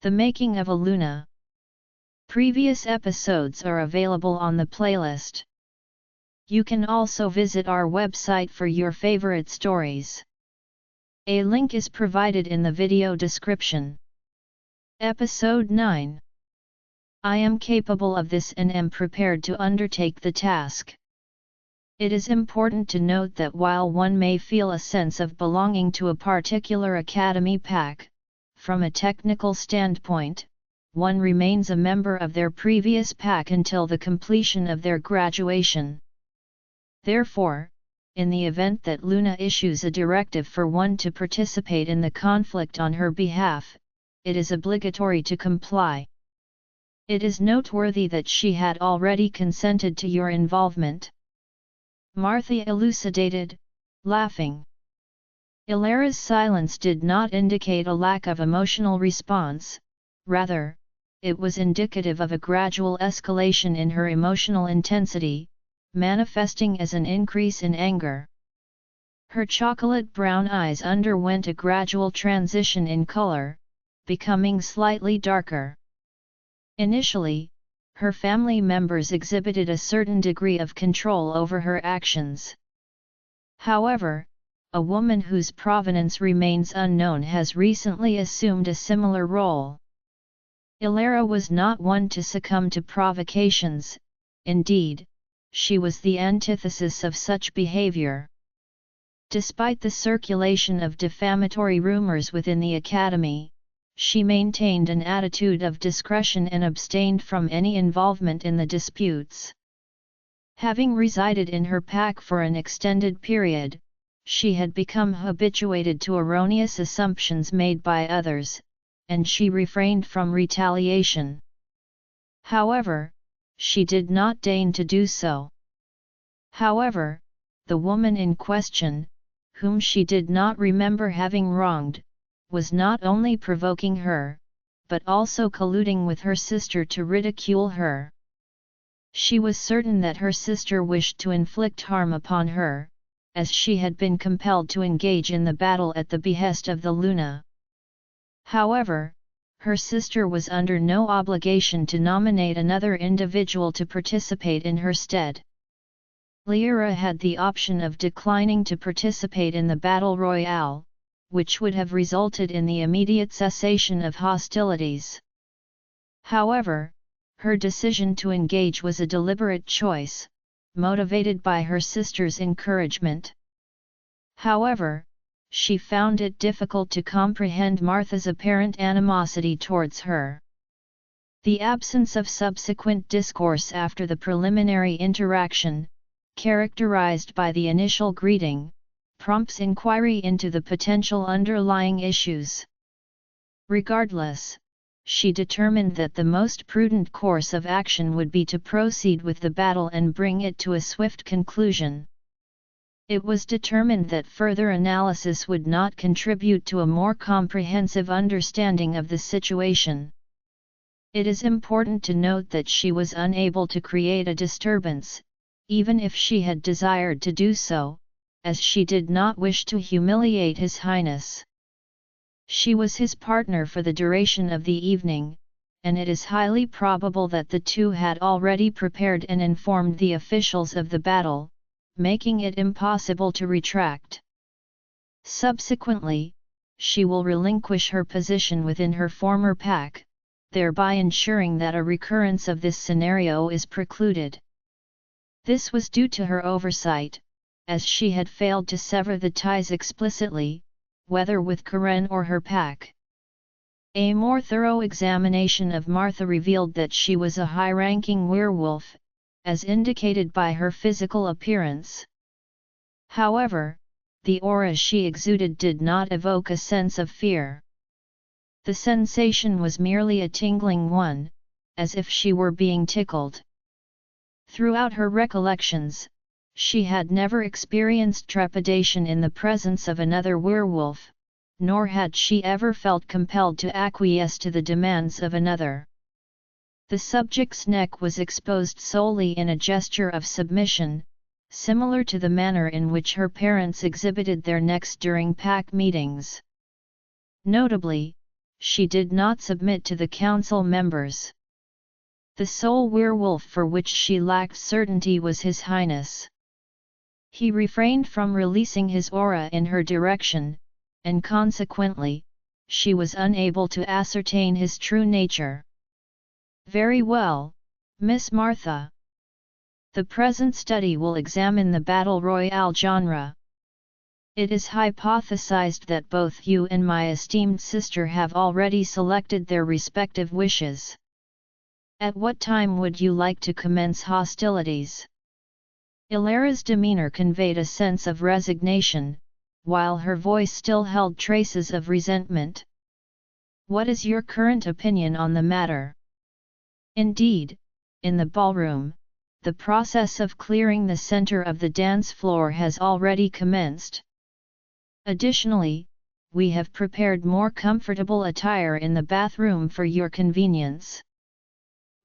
The Making of a Luna. Previous episodes are available on the playlist. You can also visit our website for your favorite stories. A link is provided in the video description. Episode 9. I am capable of this and am prepared to undertake the task. It is important to note that while one may feel a sense of belonging to a particular academy pack, from a technical standpoint, one remains a member of their previous pack until the completion of their graduation. Therefore, in the event that Luna issues a directive for one to participate in the conflict on her behalf, it is obligatory to comply. It is noteworthy that she had already consented to your involvement. Martha elucidated, laughing. Elara's silence did not indicate a lack of emotional response, rather, it was indicative of a gradual escalation in her emotional intensity, manifesting as an increase in anger. Her chocolate-brown eyes underwent a gradual transition in color, becoming slightly darker. Initially, her family members exhibited a certain degree of control over her actions. However, a woman whose provenance remains unknown has recently assumed a similar role. Elara was not one to succumb to provocations, indeed, she was the antithesis of such behavior. Despite the circulation of defamatory rumors within the academy, she maintained an attitude of discretion and abstained from any involvement in the disputes. Having resided in her pack for an extended period, she had become habituated to erroneous assumptions made by others, and she refrained from retaliation. However, she did not deign to do so. However, the woman in question, whom she did not remember having wronged, was not only provoking her, but also colluding with her sister to ridicule her. She was certain that her sister wished to inflict harm upon her, as she had been compelled to engage in the battle at the behest of the Luna. However, her sister was under no obligation to nominate another individual to participate in her stead. Elara had the option of declining to participate in the battle royale, which would have resulted in the immediate cessation of hostilities. However, her decision to engage was a deliberate choice, motivated by her sister's encouragement. However, she found it difficult to comprehend Martha's apparent animosity towards her. The absence of subsequent discourse after the preliminary interaction, characterized by the initial greeting, prompts inquiry into the potential underlying issues. Regardless, she determined that the most prudent course of action would be to proceed with the battle and bring it to a swift conclusion. It was determined that further analysis would not contribute to a more comprehensive understanding of the situation. It is important to note that she was unable to create a disturbance, even if she had desired to do so, as she did not wish to humiliate His Highness. She was his partner for the duration of the evening, and it is highly probable that the two had already prepared and informed the officials of the battle, making it impossible to retract. Subsequently, she will relinquish her position within her former pack, thereby ensuring that a recurrence of this scenario is precluded. This was due to her oversight, as she had failed to sever the ties explicitly, whether with Karen or her pack. A more thorough examination of Martha revealed that she was a high-ranking werewolf, as indicated by her physical appearance. However, the aura she exuded did not evoke a sense of fear. The sensation was merely a tingling one, as if she were being tickled. Throughout her recollections, she had never experienced trepidation in the presence of another werewolf, nor had she ever felt compelled to acquiesce to the demands of another. The subject's neck was exposed solely in a gesture of submission, similar to the manner in which her parents exhibited their necks during pack meetings. Notably, she did not submit to the council members. The sole werewolf for which she lacked certainty was His Highness. He refrained from releasing his aura in her direction, and consequently, she was unable to ascertain his true nature. Very well, Miss Martha. The present study will examine the Battle Royale genre. It is hypothesized that both you and my esteemed sister have already selected their respective wishes. At what time would you like to commence hostilities? Elara's demeanor conveyed a sense of resignation, while her voice still held traces of resentment. What is your current opinion on the matter? Indeed, in the ballroom, the process of clearing the center of the dance floor has already commenced. Additionally, we have prepared more comfortable attire in the bathroom for your convenience.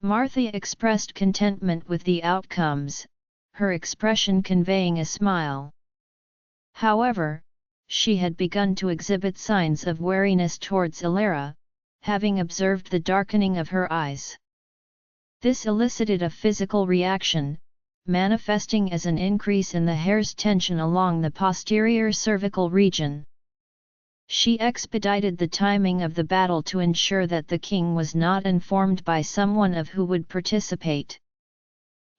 Martha expressed contentment with the outcomes, her expression conveying a smile. However, she had begun to exhibit signs of wariness towards Elara, having observed the darkening of her eyes. This elicited a physical reaction, manifesting as an increase in the hair's tension along the posterior cervical region. She expedited the timing of the battle to ensure that the king was not informed by someone of who would participate.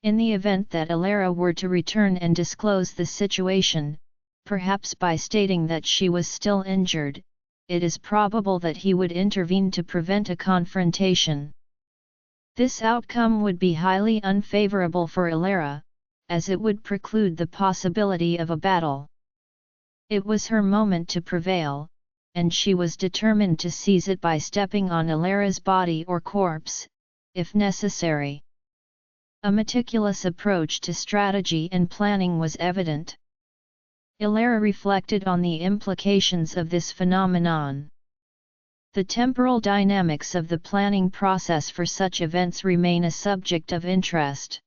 In the event that Elara were to return and disclose the situation, perhaps by stating that she was still injured, it is probable that he would intervene to prevent a confrontation. This outcome would be highly unfavorable for Elara, as it would preclude the possibility of a battle. It was her moment to prevail, and she was determined to seize it by stepping on Elara's body or corpse, if necessary. A meticulous approach to strategy and planning was evident. Elara reflected on the implications of this phenomenon. The temporal dynamics of the planning process for such events remain a subject of interest.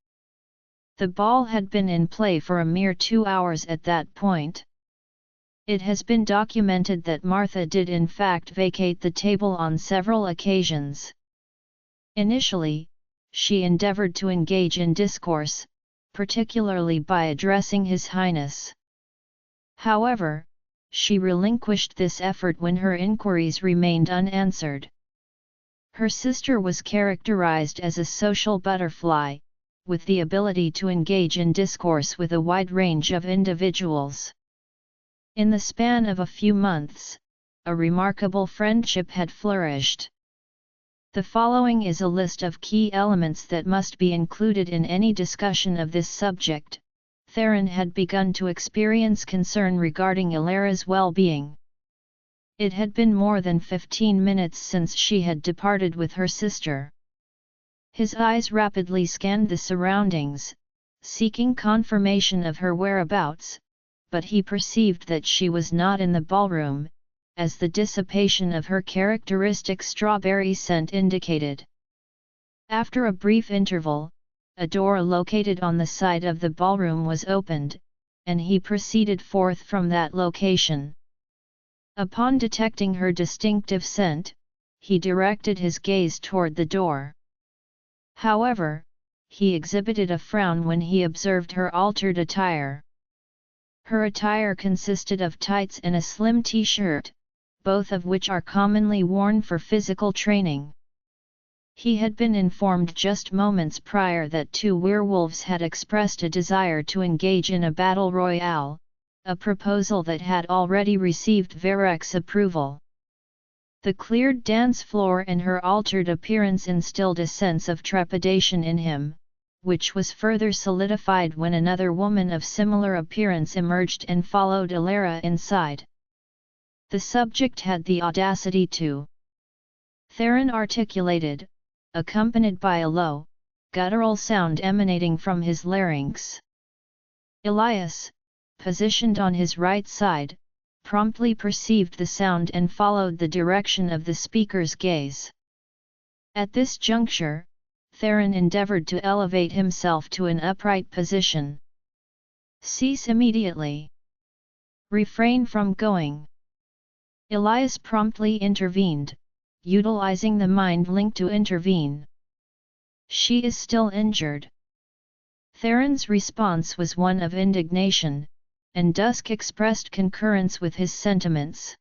The ball had been in play for a mere 2 hours at that point. It has been documented that Martha did in fact vacate the table on several occasions. Initially, she endeavored to engage in discourse, particularly by addressing His Highness. However, she relinquished this effort when her inquiries remained unanswered. Her sister was characterized as a social butterfly, with the ability to engage in discourse with a wide range of individuals. In the span of a few months, a remarkable friendship had flourished. The following is a list of key elements that must be included in any discussion of this subject. Theron had begun to experience concern regarding Elara's well-being. It had been more than 15 minutes since she had departed with her sister. His eyes rapidly scanned the surroundings, seeking confirmation of her whereabouts, but he perceived that she was not in the ballroom, as the dissipation of her characteristic strawberry scent indicated. After a brief interval, a door located on the side of the ballroom was opened, and he proceeded forth from that location. Upon detecting her distinctive scent, he directed his gaze toward the door. However, he exhibited a frown when he observed her altered attire. Her attire consisted of tights and a slim t-shirt, both of which are commonly worn for physical training. He had been informed just moments prior that 2 werewolves had expressed a desire to engage in a battle royale, a proposal that had already received Varek's approval. The cleared dance floor and her altered appearance instilled a sense of trepidation in him, which was further solidified when another woman of similar appearance emerged and followed Elara inside. The subject had the audacity to. Theron articulated, accompanied by a low, guttural sound emanating from his larynx. Elias, positioned on his right side, promptly perceived the sound and followed the direction of the speaker's gaze. At this juncture, Theron endeavored to elevate himself to an upright position. Cease immediately. Refrain from going. Elias promptly intervened, utilizing the mind link to intervene. She is still injured. Theron's response was one of indignation, and Dusk expressed concurrence with his sentiments.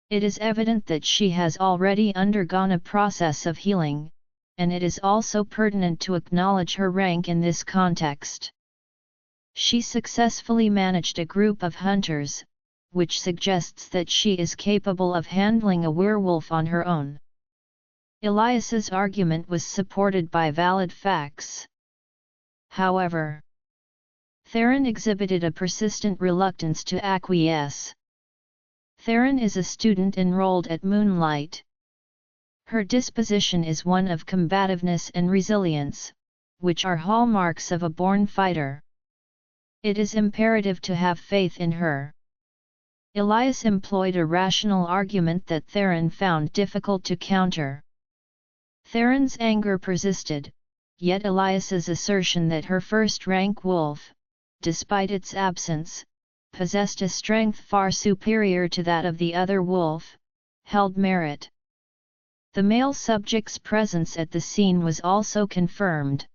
It is evident that she has already undergone a process of healing, and it is also pertinent to acknowledge her rank in this context. She successfully managed a group of hunters, which suggests that she is capable of handling a werewolf on her own. Elias's argument was supported by valid facts. However, Theron exhibited a persistent reluctance to acquiesce. Theron is a student enrolled at Moonlight. Her disposition is one of combativeness and resilience, which are hallmarks of a born fighter. It is imperative to have faith in her. Elias employed a rational argument that Theron found difficult to counter. Theron's anger persisted, yet Elias's assertion that her first-rank wolf, despite its absence, possessed a strength far superior to that of the other wolf, held merit. The male subject's presence at the scene was also confirmed.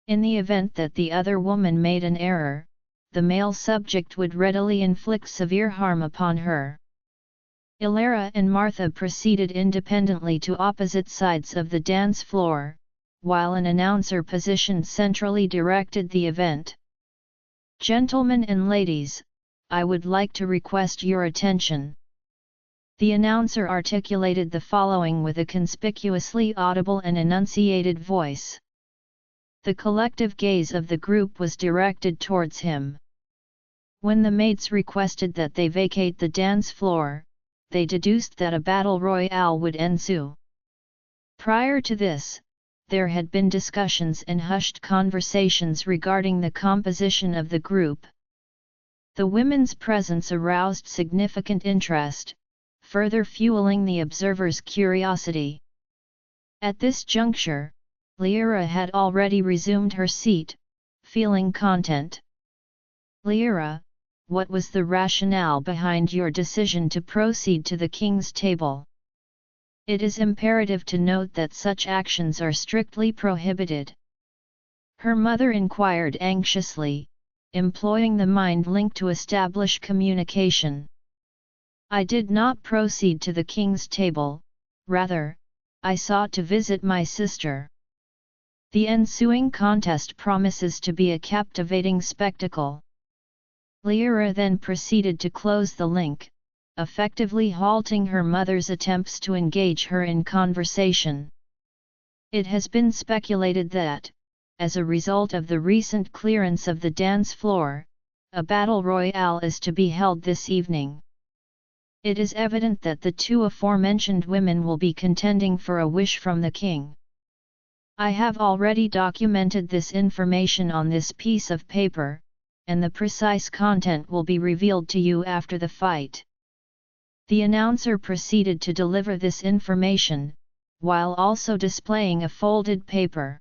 In the event that the other woman made an error, the male subject would readily inflict severe harm upon her. Elara and Martha proceeded independently to opposite sides of the dance floor, while an announcer positioned centrally directed the event. "Gentlemen and ladies, I would like to request your attention." The announcer articulated the following with a conspicuously audible and enunciated voice. The collective gaze of the group was directed towards him. When the mates requested that they vacate the dance floor, they deduced that a battle royale would ensue. Prior to this, there had been discussions and hushed conversations regarding the composition of the group. The women's presence aroused significant interest, further fueling the observers' curiosity. At this juncture, Elara had already resumed her seat, feeling content. "Elara, what was the rationale behind your decision to proceed to the king's table? It is imperative to note that such actions are strictly prohibited." Her mother inquired anxiously, employing the mind link to establish communication. "I did not proceed to the king's table, rather, I sought to visit my sister." The ensuing contest promises to be a captivating spectacle. Elara then proceeded to close the link, effectively halting her mother's attempts to engage her in conversation. It has been speculated that, as a result of the recent clearance of the dance floor, a battle royale is to be held this evening. It is evident that the two aforementioned women will be contending for a wish from the king. I have already documented this information on this piece of paper, and the precise content will be revealed to you after the fight. The announcer proceeded to deliver this information, while also displaying a folded paper.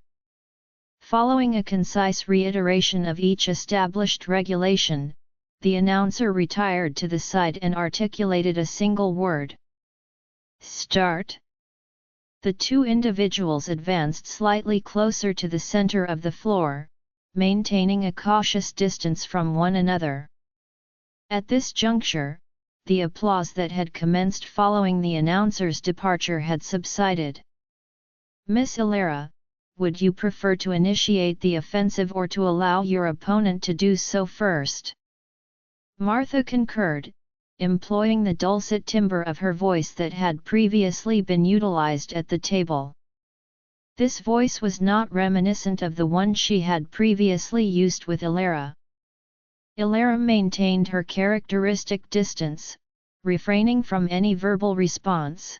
Following a concise reiteration of each established regulation, the announcer retired to the side and articulated a single word. "Start." The two individuals advanced slightly closer to the center of the floor, maintaining a cautious distance from one another. At this juncture, the applause that had commenced following the announcer's departure had subsided. "Miss Elara, would you prefer to initiate the offensive or to allow your opponent to do so first?" Martha concurred, employing the dulcet timbre of her voice that had previously been utilized at the table. This voice was not reminiscent of the one she had previously used with Elara. Elara maintained her characteristic distance, refraining from any verbal response.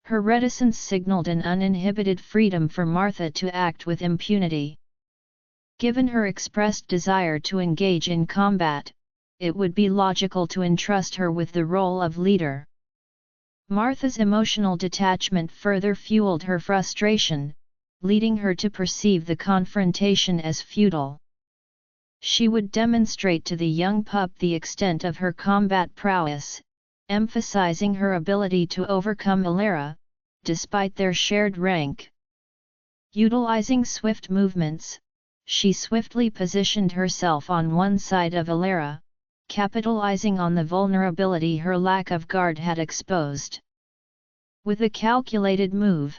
Her reticence signaled an uninhibited freedom for Martha to act with impunity. Given her expressed desire to engage in combat, it would be logical to entrust her with the role of leader. Martha's emotional detachment further fueled her frustration, leading her to perceive the confrontation as futile. She would demonstrate to the young pup the extent of her combat prowess, emphasizing her ability to overcome Elara, despite their shared rank. Utilizing swift movements, she swiftly positioned herself on one side of Elara, capitalizing on the vulnerability her lack of guard had exposed. With a calculated move,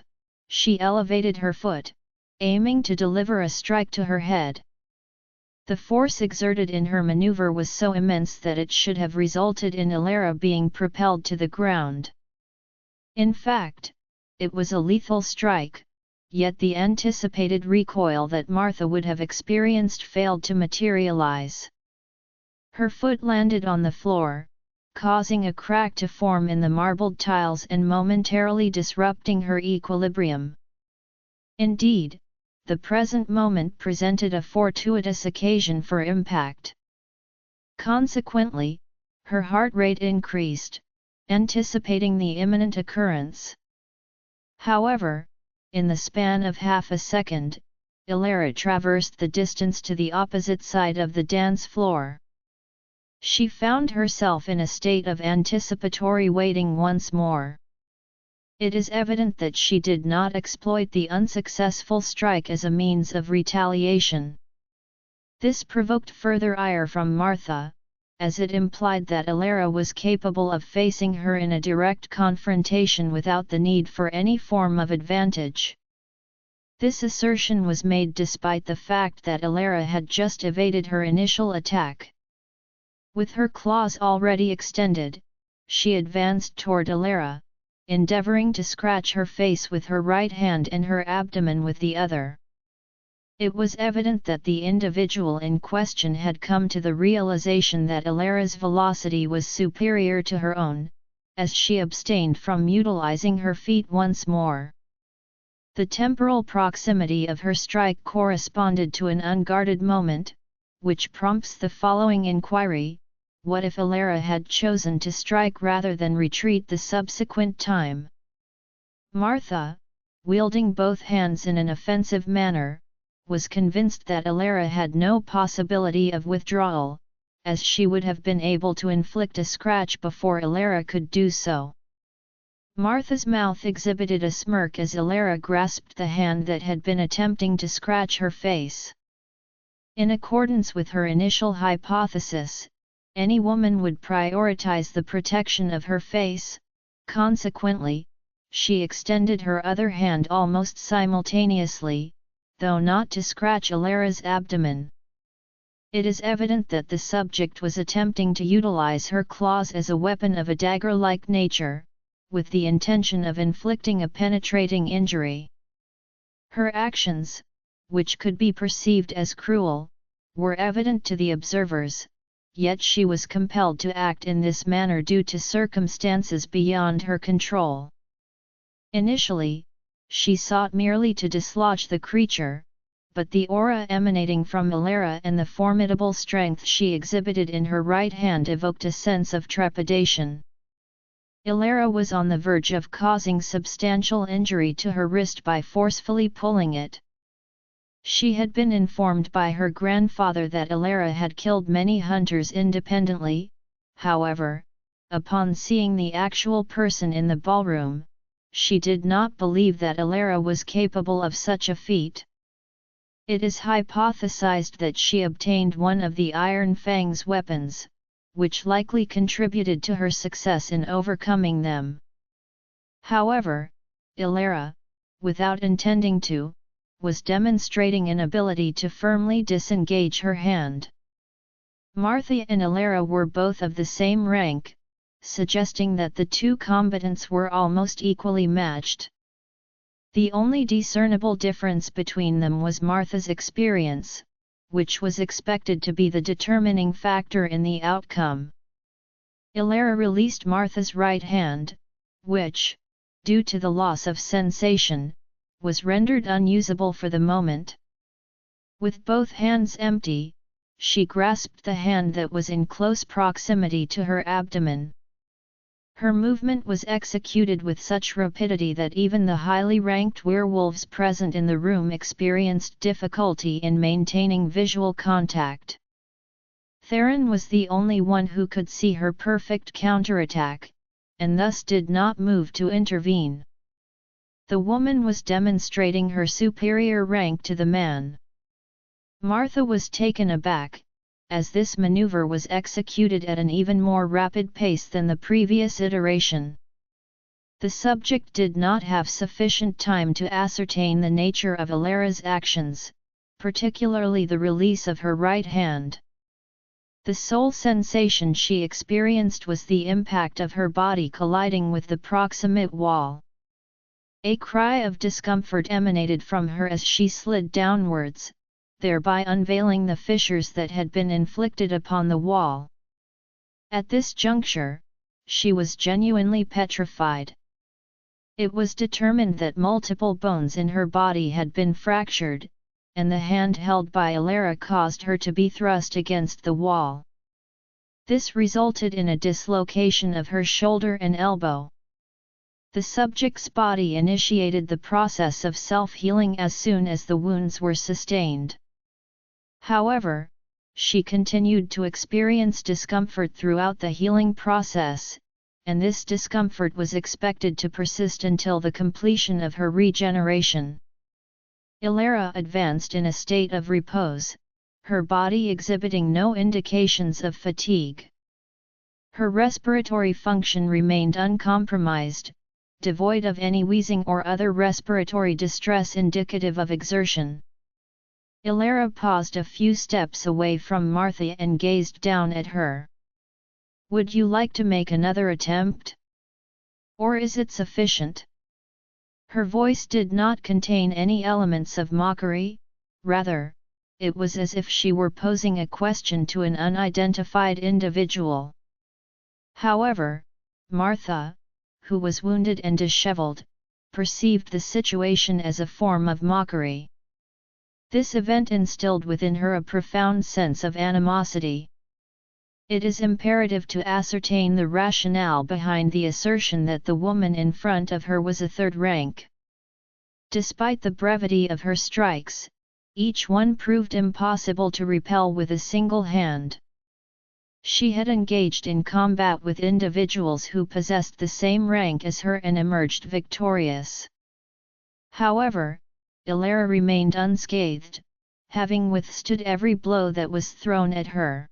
she elevated her foot, aiming to deliver a strike to her head. The force exerted in her maneuver was so immense that it should have resulted in Elara being propelled to the ground. In fact, it was a lethal strike, yet the anticipated recoil that Martha would have experienced failed to materialize. Her foot landed on the floor, causing a crack to form in the marbled tiles and momentarily disrupting her equilibrium. Indeed, the present moment presented a fortuitous occasion for impact. Consequently, her heart rate increased, anticipating the imminent occurrence. However, in the span of half a second, Elara traversed the distance to the opposite side of the dance floor. She found herself in a state of anticipatory waiting once more. It is evident that she did not exploit the unsuccessful strike as a means of retaliation. This provoked further ire from Martha, as it implied that Elara was capable of facing her in a direct confrontation without the need for any form of advantage. This assertion was made despite the fact that Elara had just evaded her initial attack. With her claws already extended, she advanced toward Elara, endeavoring to scratch her face with her right hand and her abdomen with the other. It was evident that the individual in question had come to the realization that Elara's velocity was superior to her own, as she abstained from utilizing her feet once more. The temporal proximity of her strike corresponded to an unguarded moment, which prompts the following inquiry: what if Elara had chosen to strike rather than retreat the subsequent time? Martha, wielding both hands in an offensive manner, was convinced that Elara had no possibility of withdrawal, as she would have been able to inflict a scratch before Elara could do so. Martha's mouth exhibited a smirk as Elara grasped the hand that had been attempting to scratch her face. In accordance with her initial hypothesis, any woman would prioritize the protection of her face. Consequently, she extended her other hand almost simultaneously, though not to scratch Elara's abdomen. It is evident that the subject was attempting to utilize her claws as a weapon of a dagger-like nature, with the intention of inflicting a penetrating injury. Her actions, which could be perceived as cruel, were evident to the observers, yet she was compelled to act in this manner due to circumstances beyond her control. Initially, she sought merely to dislodge the creature, but the aura emanating from Elara and the formidable strength she exhibited in her right hand evoked a sense of trepidation. Elara was on the verge of causing substantial injury to her wrist by forcefully pulling it. She had been informed by her grandfather that Elara had killed many hunters independently. However, upon seeing the actual person in the ballroom, she did not believe that Elara was capable of such a feat. It is hypothesized that she obtained one of the Iron Fang's weapons, which likely contributed to her success in overcoming them. However, Elara, without intending to, was demonstrating an ability to firmly disengage her hand. Martha and Elara were both of the same rank, suggesting that the two combatants were almost equally matched. The only discernible difference between them was Martha's experience, which was expected to be the determining factor in the outcome. Elara released Martha's right hand, which, due to the loss of sensation, was rendered unusable for the moment. With both hands empty, she grasped the hand that was in close proximity to her abdomen. Her movement was executed with such rapidity that even the highly ranked werewolves present in the room experienced difficulty in maintaining visual contact. Theron was the only one who could see her perfect counterattack, and thus did not move to intervene. The woman was demonstrating her superior rank to the man. Martha was taken aback, as this maneuver was executed at an even more rapid pace than the previous iteration. The subject did not have sufficient time to ascertain the nature of Elara's actions, particularly the release of her right hand. The sole sensation she experienced was the impact of her body colliding with the proximate wall. A cry of discomfort emanated from her as she slid downwards, thereby unveiling the fissures that had been inflicted upon the wall. At this juncture, she was genuinely petrified. It was determined that multiple bones in her body had been fractured, and the hand held by Elara caused her to be thrust against the wall. This resulted in a dislocation of her shoulder and elbow. The subject's body initiated the process of self-healing as soon as the wounds were sustained. However, she continued to experience discomfort throughout the healing process, and this discomfort was expected to persist until the completion of her regeneration. Elara advanced in a state of repose, her body exhibiting no indications of fatigue. Her respiratory function remained uncompromised, devoid of any wheezing or other respiratory distress indicative of exertion. Elara paused a few steps away from Martha and gazed down at her. "Would you like to make another attempt? Or is it sufficient?" Her voice did not contain any elements of mockery, rather, it was as if she were posing a question to an unidentified individual. However, Martha, who was wounded and disheveled, perceived the situation as a form of mockery. This event instilled within her a profound sense of animosity. It is imperative to ascertain the rationale behind the assertion that the woman in front of her was a third rank. Despite the brevity of her strikes, each one proved impossible to repel with a single hand. She had engaged in combat with individuals who possessed the same rank as her and emerged victorious. However, Elara remained unscathed, having withstood every blow that was thrown at her.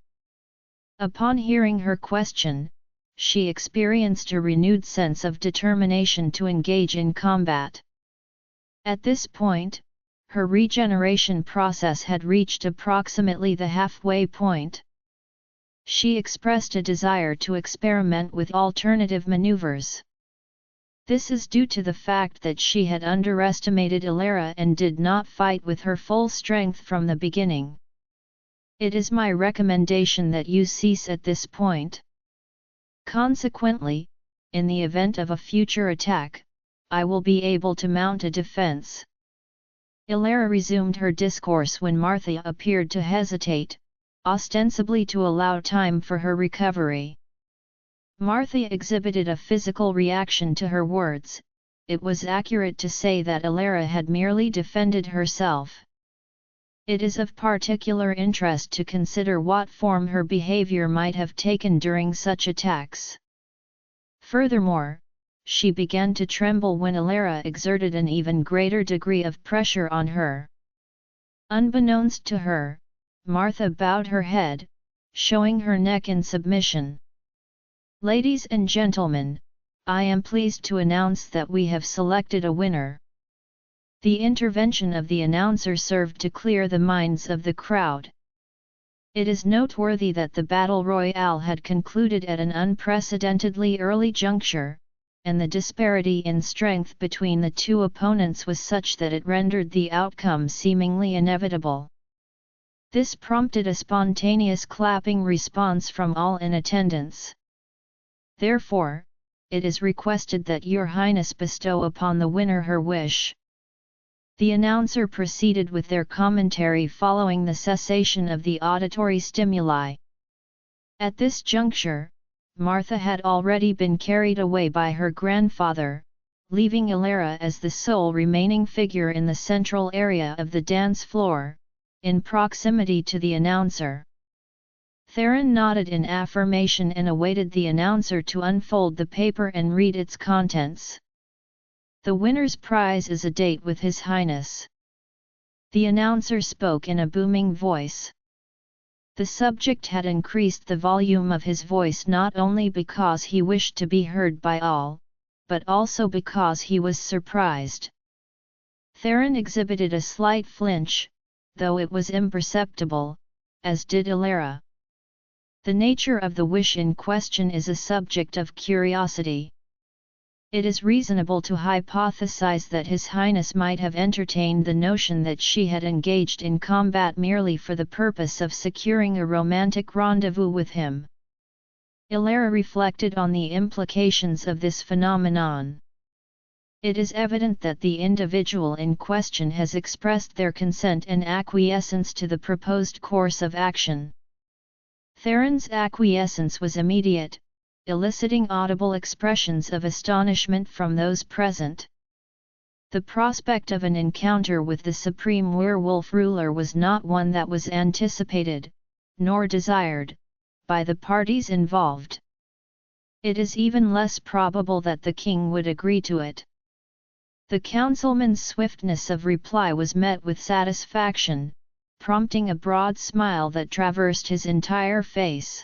Upon hearing her question, she experienced a renewed sense of determination to engage in combat. At this point, her regeneration process had reached approximately the halfway point. She expressed a desire to experiment with alternative maneuvers. This is due to the fact that she had underestimated Elara and did not fight with her full strength from the beginning. "It is my recommendation that you cease at this point. Consequently, in the event of a future attack, I will be able to mount a defense." Elara resumed her discourse when Martha appeared to hesitate, ostensibly to allow time for her recovery. Martha exhibited a physical reaction to her words. It was accurate to say that Elara had merely defended herself. It is of particular interest to consider what form her behavior might have taken during such attacks. Furthermore, she began to tremble when Elara exerted an even greater degree of pressure on her. Unbeknownst to her, Martha bowed her head, showing her neck in submission. "Ladies and gentlemen, I am pleased to announce that we have selected a winner." The intervention of the announcer served to clear the minds of the crowd. It is noteworthy that the battle royale had concluded at an unprecedentedly early juncture, and the disparity in strength between the two opponents was such that it rendered the outcome seemingly inevitable. This prompted a spontaneous clapping response from all in attendance. "Therefore, it is requested that Your Highness bestow upon the winner her wish." The announcer proceeded with their commentary following the cessation of the auditory stimuli. At this juncture, Martha had already been carried away by her grandfather, leaving Elara as the sole remaining figure in the central area of the dance floor, in proximity to the announcer. Theron nodded in affirmation and awaited the announcer to unfold the paper and read its contents. The winner's prize is a date with His Highness. The announcer spoke in a booming voice. The subject had increased the volume of his voice not only because he wished to be heard by all, but also because he was surprised. Theron exhibited a slight flinch, though it was imperceptible, as did Elara. The nature of the wish in question is a subject of curiosity. It is reasonable to hypothesize that His Highness might have entertained the notion that she had engaged in combat merely for the purpose of securing a romantic rendezvous with him. Elara reflected on the implications of this phenomenon. It is evident that the individual in question has expressed their consent and acquiescence to the proposed course of action. Theron's acquiescence was immediate, eliciting audible expressions of astonishment from those present. The prospect of an encounter with the supreme werewolf ruler was not one that was anticipated, nor desired, by the parties involved. It is even less probable that the king would agree to it. The councilman's swiftness of reply was met with satisfaction, prompting a broad smile that traversed his entire face.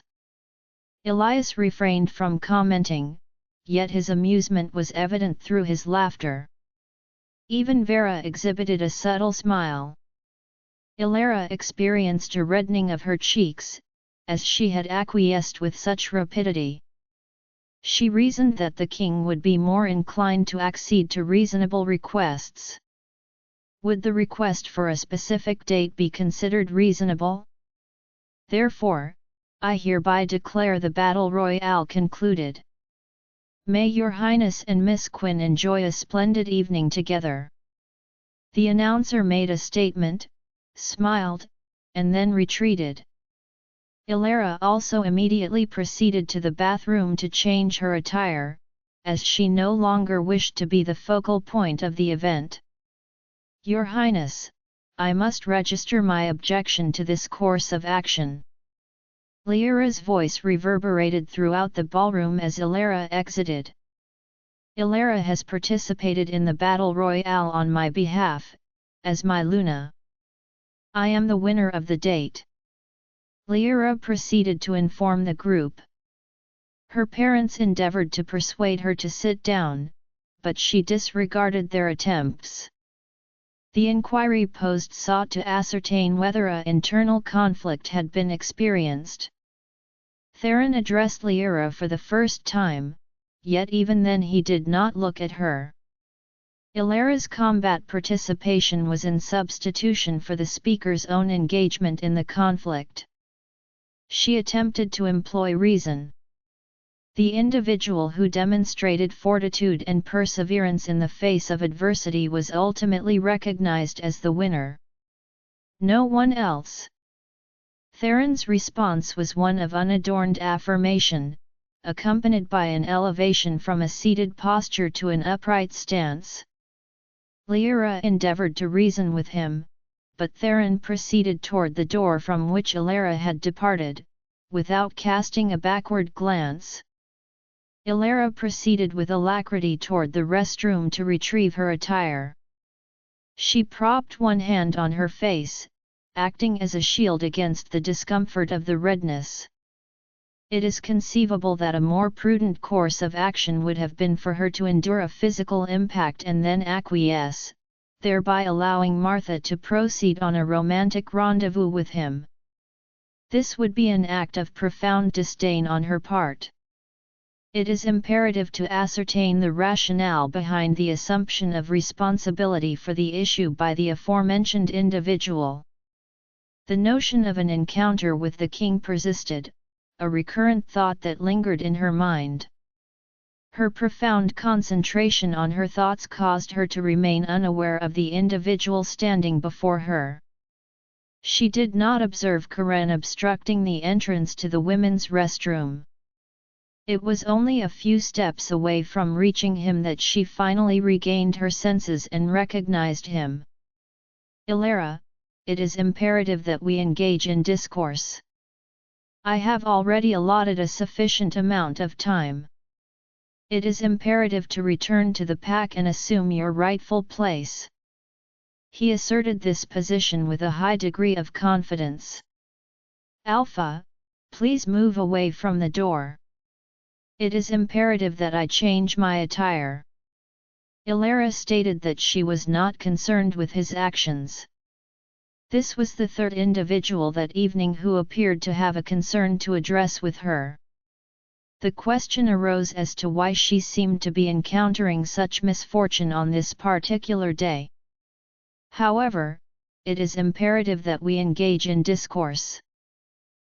Elias refrained from commenting, yet his amusement was evident through his laughter. Even Vera exhibited a subtle smile. Elara experienced a reddening of her cheeks, as she had acquiesced with such rapidity. She reasoned that the king would be more inclined to accede to reasonable requests. Would the request for a specific date be considered reasonable? Therefore, I hereby declare the battle royale concluded. May Your Highness and Miss Quinn enjoy a splendid evening together. The announcer made a statement, smiled, and then retreated. Elara also immediately proceeded to the bathroom to change her attire, as she no longer wished to be the focal point of the event. Your Highness, I must register my objection to this course of action. Lyra's voice reverberated throughout the ballroom as Elara exited. Elara has participated in the battle royale on my behalf, as my Luna. I am the winner of the date. Lyra proceeded to inform the group. Her parents endeavored to persuade her to sit down, but she disregarded their attempts. The inquiry post sought to ascertain whether an internal conflict had been experienced. Theron addressed Lyra for the first time, yet even then he did not look at her. Elara's combat participation was in substitution for the speaker's own engagement in the conflict. She attempted to employ reason. The individual who demonstrated fortitude and perseverance in the face of adversity was ultimately recognized as the winner. No one else. Theron's response was one of unadorned affirmation, accompanied by an elevation from a seated posture to an upright stance. Lyra endeavored to reason with him, but Theron proceeded toward the door from which Elara had departed, without casting a backward glance. Elara proceeded with alacrity toward the restroom to retrieve her attire. She propped one hand on her face, acting as a shield against the discomfort of the redness. It is conceivable that a more prudent course of action would have been for her to endure a physical impact and then acquiesce, thereby allowing Martha to proceed on a romantic rendezvous with him. This would be an act of profound disdain on her part. It is imperative to ascertain the rationale behind the assumption of responsibility for the issue by the aforementioned individual. The notion of an encounter with the king persisted, a recurrent thought that lingered in her mind. Her profound concentration on her thoughts caused her to remain unaware of the individual standing before her. She did not observe Karen obstructing the entrance to the women's restroom. It was only a few steps away from reaching him that she finally regained her senses and recognized him. Elara, it is imperative that we engage in discourse. I have already allotted a sufficient amount of time. It is imperative to return to the pack and assume your rightful place. He asserted this position with a high degree of confidence. Alpha, please move away from the door. It is imperative that I change my attire. Elara stated that she was not concerned with his actions. This was the third individual that evening who appeared to have a concern to address with her. The question arose as to why she seemed to be encountering such misfortune on this particular day. However, it is imperative that we engage in discourse.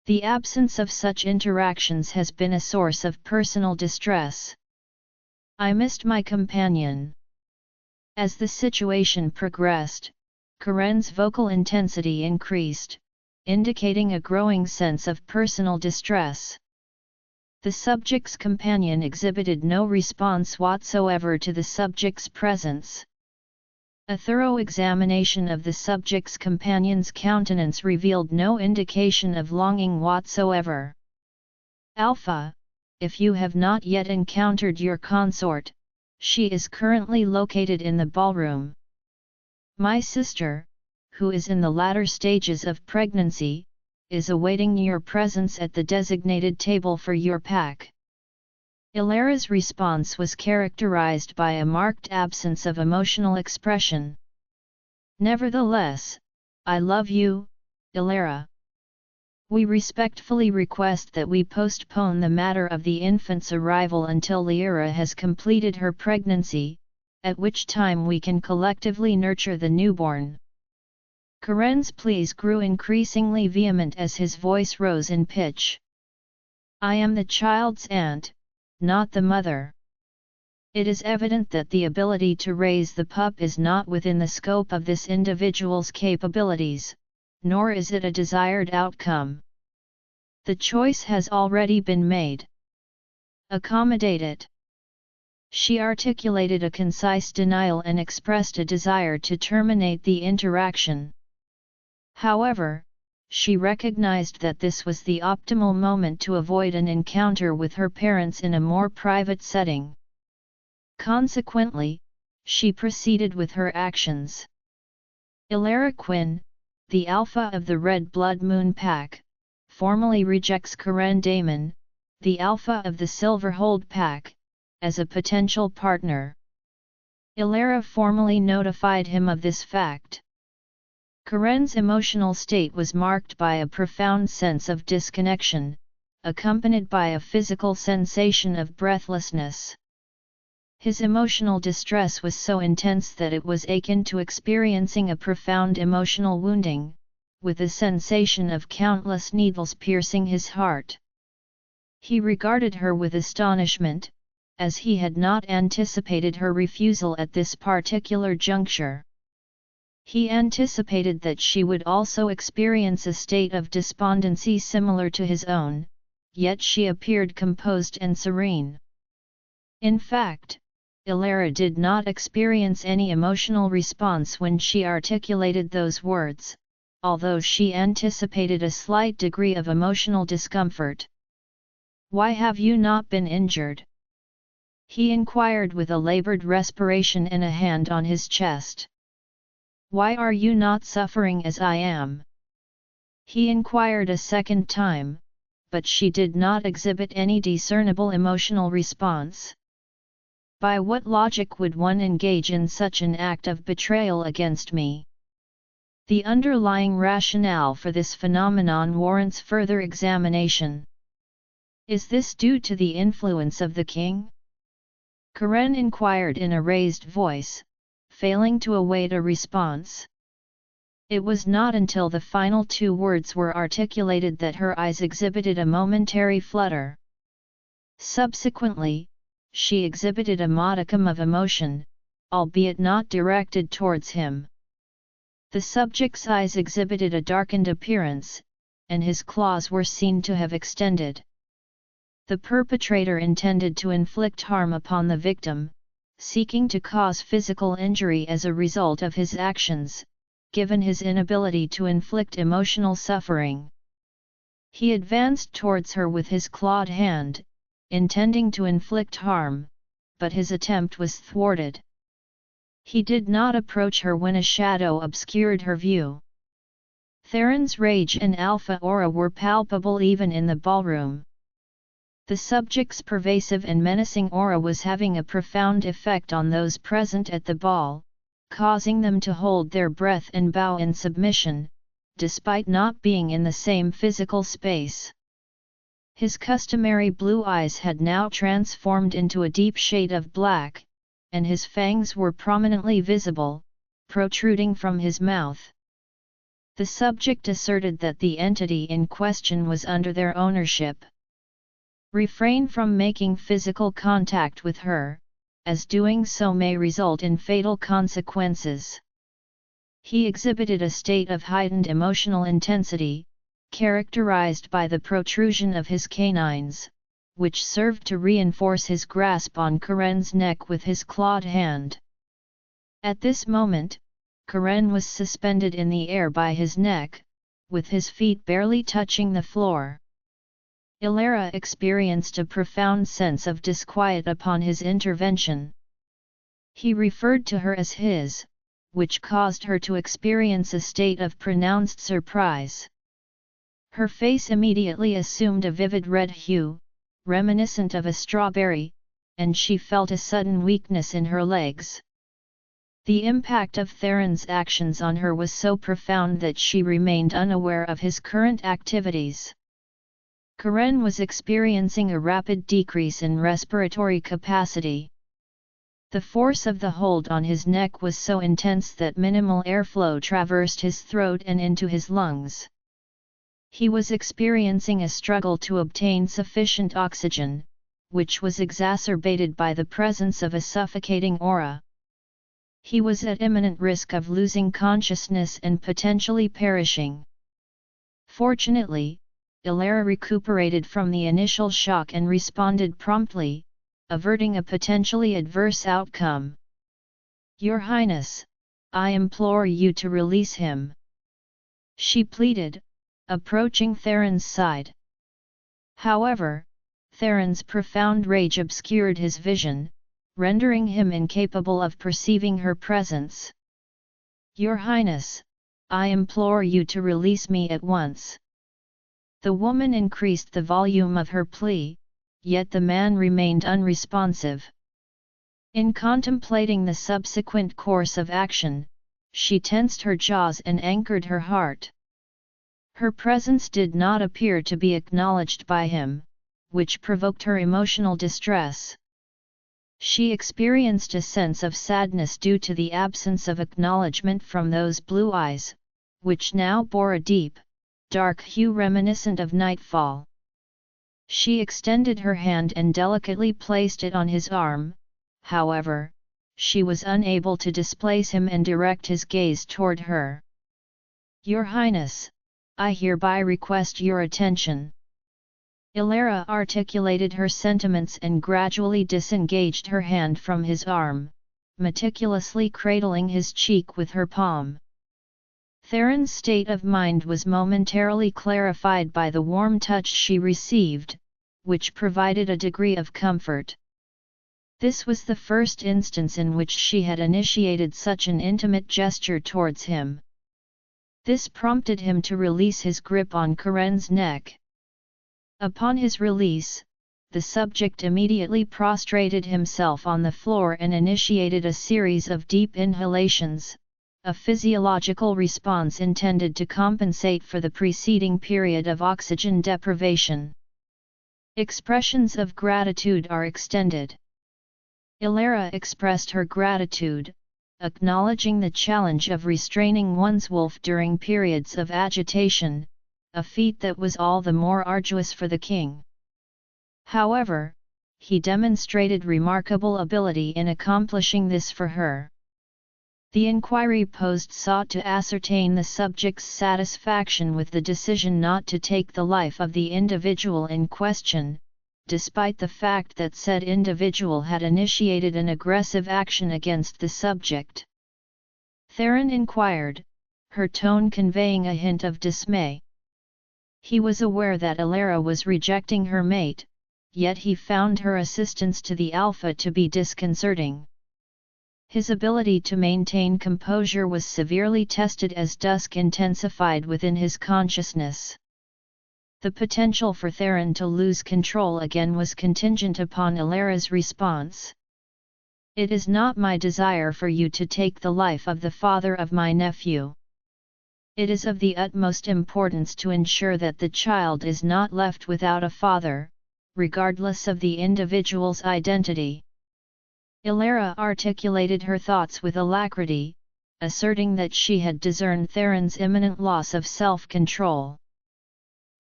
The absence of such interactions has been a source of personal distress. I missed my companion. As the situation progressed, Karen's vocal intensity increased, indicating a growing sense of personal distress. The subject's companion exhibited no response whatsoever to the subject's presence. A thorough examination of the subject's companion's countenance revealed no indication of longing whatsoever. Alpha, if you have not yet encountered your consort, she is currently located in the ballroom. My sister, who is in the latter stages of pregnancy, is awaiting your presence at the designated table for your pack. Elara's response was characterized by a marked absence of emotional expression. Nevertheless, I love you, Elara. We respectfully request that we postpone the matter of the infant's arrival until Elara has completed her pregnancy, at which time we can collectively nurture the newborn. Karen's pleas grew increasingly vehement as his voice rose in pitch. I am the child's aunt, not the mother. It is evident that the ability to raise the pup is not within the scope of this individual's capabilities, nor is it a desired outcome. The choice has already been made. Accommodate it. She articulated a concise denial and expressed a desire to terminate the interaction. However, she recognized that this was the optimal moment to avoid an encounter with her parents in a more private setting. Consequently, she proceeded with her actions. Elara Quinn, the alpha of the Red Blood Moon Pack, formally rejects Karen Damon, the alpha of the Silverhold Pack, as a potential partner. Elara formally notified him of this fact. Karen's emotional state was marked by a profound sense of disconnection, accompanied by a physical sensation of breathlessness. His emotional distress was so intense that it was akin to experiencing a profound emotional wounding, with a sensation of countless needles piercing his heart. He regarded her with astonishment, as he had not anticipated her refusal at this particular juncture. He anticipated that she would also experience a state of despondency similar to his own, yet she appeared composed and serene. In fact, Elara did not experience any emotional response when she articulated those words, although she anticipated a slight degree of emotional discomfort. "Why have you not been injured?" he inquired with a labored respiration and a hand on his chest. "Why are you not suffering as I am?" he inquired a second time, but she did not exhibit any discernible emotional response. By what logic would one engage in such an act of betrayal against me? The underlying rationale for this phenomenon warrants further examination. Is this due to the influence of the king? Karen inquired in a raised voice, failing to await a response. It was not until the final two words were articulated that her eyes exhibited a momentary flutter. Subsequently, she exhibited a modicum of emotion, albeit not directed towards him. The subject's eyes exhibited a darkened appearance, and his claws were seen to have extended. The perpetrator intended to inflict harm upon the victim, seeking to cause physical injury as a result of his actions, given his inability to inflict emotional suffering. He advanced towards her with his clawed hand, intending to inflict harm, but his attempt was thwarted. He did not approach her when a shadow obscured her view. Theron's rage and alpha aura were palpable even in the ballroom. The subject's pervasive and menacing aura was having a profound effect on those present at the ball, causing them to hold their breath and bow in submission, despite not being in the same physical space. His customary blue eyes had now transformed into a deep shade of black, and his fangs were prominently visible, protruding from his mouth. The subject asserted that the entity in question was under their ownership. Refrain from making physical contact with her, as doing so may result in fatal consequences. He exhibited a state of heightened emotional intensity, characterized by the protrusion of his canines, which served to reinforce his grasp on Karen's neck with his clawed hand. At this moment, Karen was suspended in the air by his neck, with his feet barely touching the floor. Elara experienced a profound sense of disquiet upon his intervention. He referred to her as his, which caused her to experience a state of pronounced surprise. Her face immediately assumed a vivid red hue, reminiscent of a strawberry, and she felt a sudden weakness in her legs. The impact of Theron's actions on her was so profound that she remained unaware of his current activities. Karen was experiencing a rapid decrease in respiratory capacity. The force of the hold on his neck was so intense that minimal airflow traversed his throat and into his lungs. He was experiencing a struggle to obtain sufficient oxygen, which was exacerbated by the presence of a suffocating aura. He was at imminent risk of losing consciousness and potentially perishing. Fortunately, Elara recuperated from the initial shock and responded promptly, averting a potentially adverse outcome. "Your Highness, I implore you to release him," she pleaded, approaching Theron's side. However, Theron's profound rage obscured his vision, rendering him incapable of perceiving her presence. "Your Highness, I implore you to release me at once." The woman increased the volume of her plea, yet the man remained unresponsive. In contemplating the subsequent course of action, she tensed her jaws and anchored her heart. Her presence did not appear to be acknowledged by him, which provoked her emotional distress. She experienced a sense of sadness due to the absence of acknowledgement from those blue eyes, which now bore a deep, dark hue reminiscent of nightfall. She extended her hand and delicately placed it on his arm, however, she was unable to displace him and direct his gaze toward her. "Your Highness, I hereby request your attention." Elara articulated her sentiments and gradually disengaged her hand from his arm, meticulously cradling his cheek with her palm. Theron's state of mind was momentarily clarified by the warm touch she received, which provided a degree of comfort. This was the first instance in which she had initiated such an intimate gesture towards him. This prompted him to release his grip on Karen's neck. Upon his release, the subject immediately prostrated himself on the floor and initiated a series of deep inhalations, a physiological response intended to compensate for the preceding period of oxygen deprivation. Expressions of gratitude are extended. Elara expressed her gratitude, acknowledging the challenge of restraining one's wolf during periods of agitation, a feat that was all the more arduous for the king. However, he demonstrated remarkable ability in accomplishing this for her. The inquiry post sought to ascertain the subject's satisfaction with the decision not to take the life of the individual in question, despite the fact that said individual had initiated an aggressive action against the subject. Theron inquired, her tone conveying a hint of dismay. He was aware that Elara was rejecting her mate, yet he found her assistance to the alpha to be disconcerting. His ability to maintain composure was severely tested as dusk intensified within his consciousness. The potential for Theron to lose control again was contingent upon Elara's response. "It is not my desire for you to take the life of the father of my nephew. It is of the utmost importance to ensure that the child is not left without a father, regardless of the individual's identity." Elara articulated her thoughts with alacrity, asserting that she had discerned Theron's imminent loss of self-control.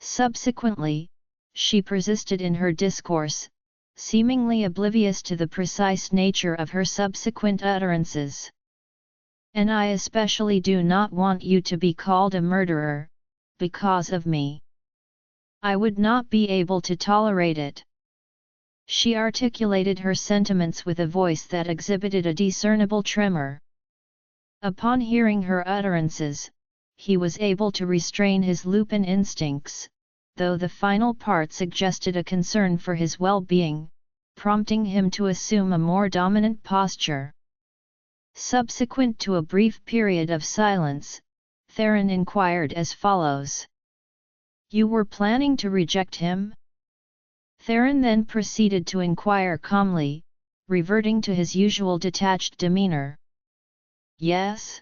Subsequently, she persisted in her discourse, seemingly oblivious to the precise nature of her subsequent utterances. "And I especially do not want you to be called a murderer, because of me. I would not be able to tolerate it." She articulated her sentiments with a voice that exhibited a discernible tremor. Upon hearing her utterances, he was able to restrain his lupin instincts, though the final part suggested a concern for his well-being, prompting him to assume a more dominant posture. Subsequent to a brief period of silence, Theron inquired as follows. "You were planning to reject him?" Theron then proceeded to inquire calmly, reverting to his usual detached demeanor. "Yes?"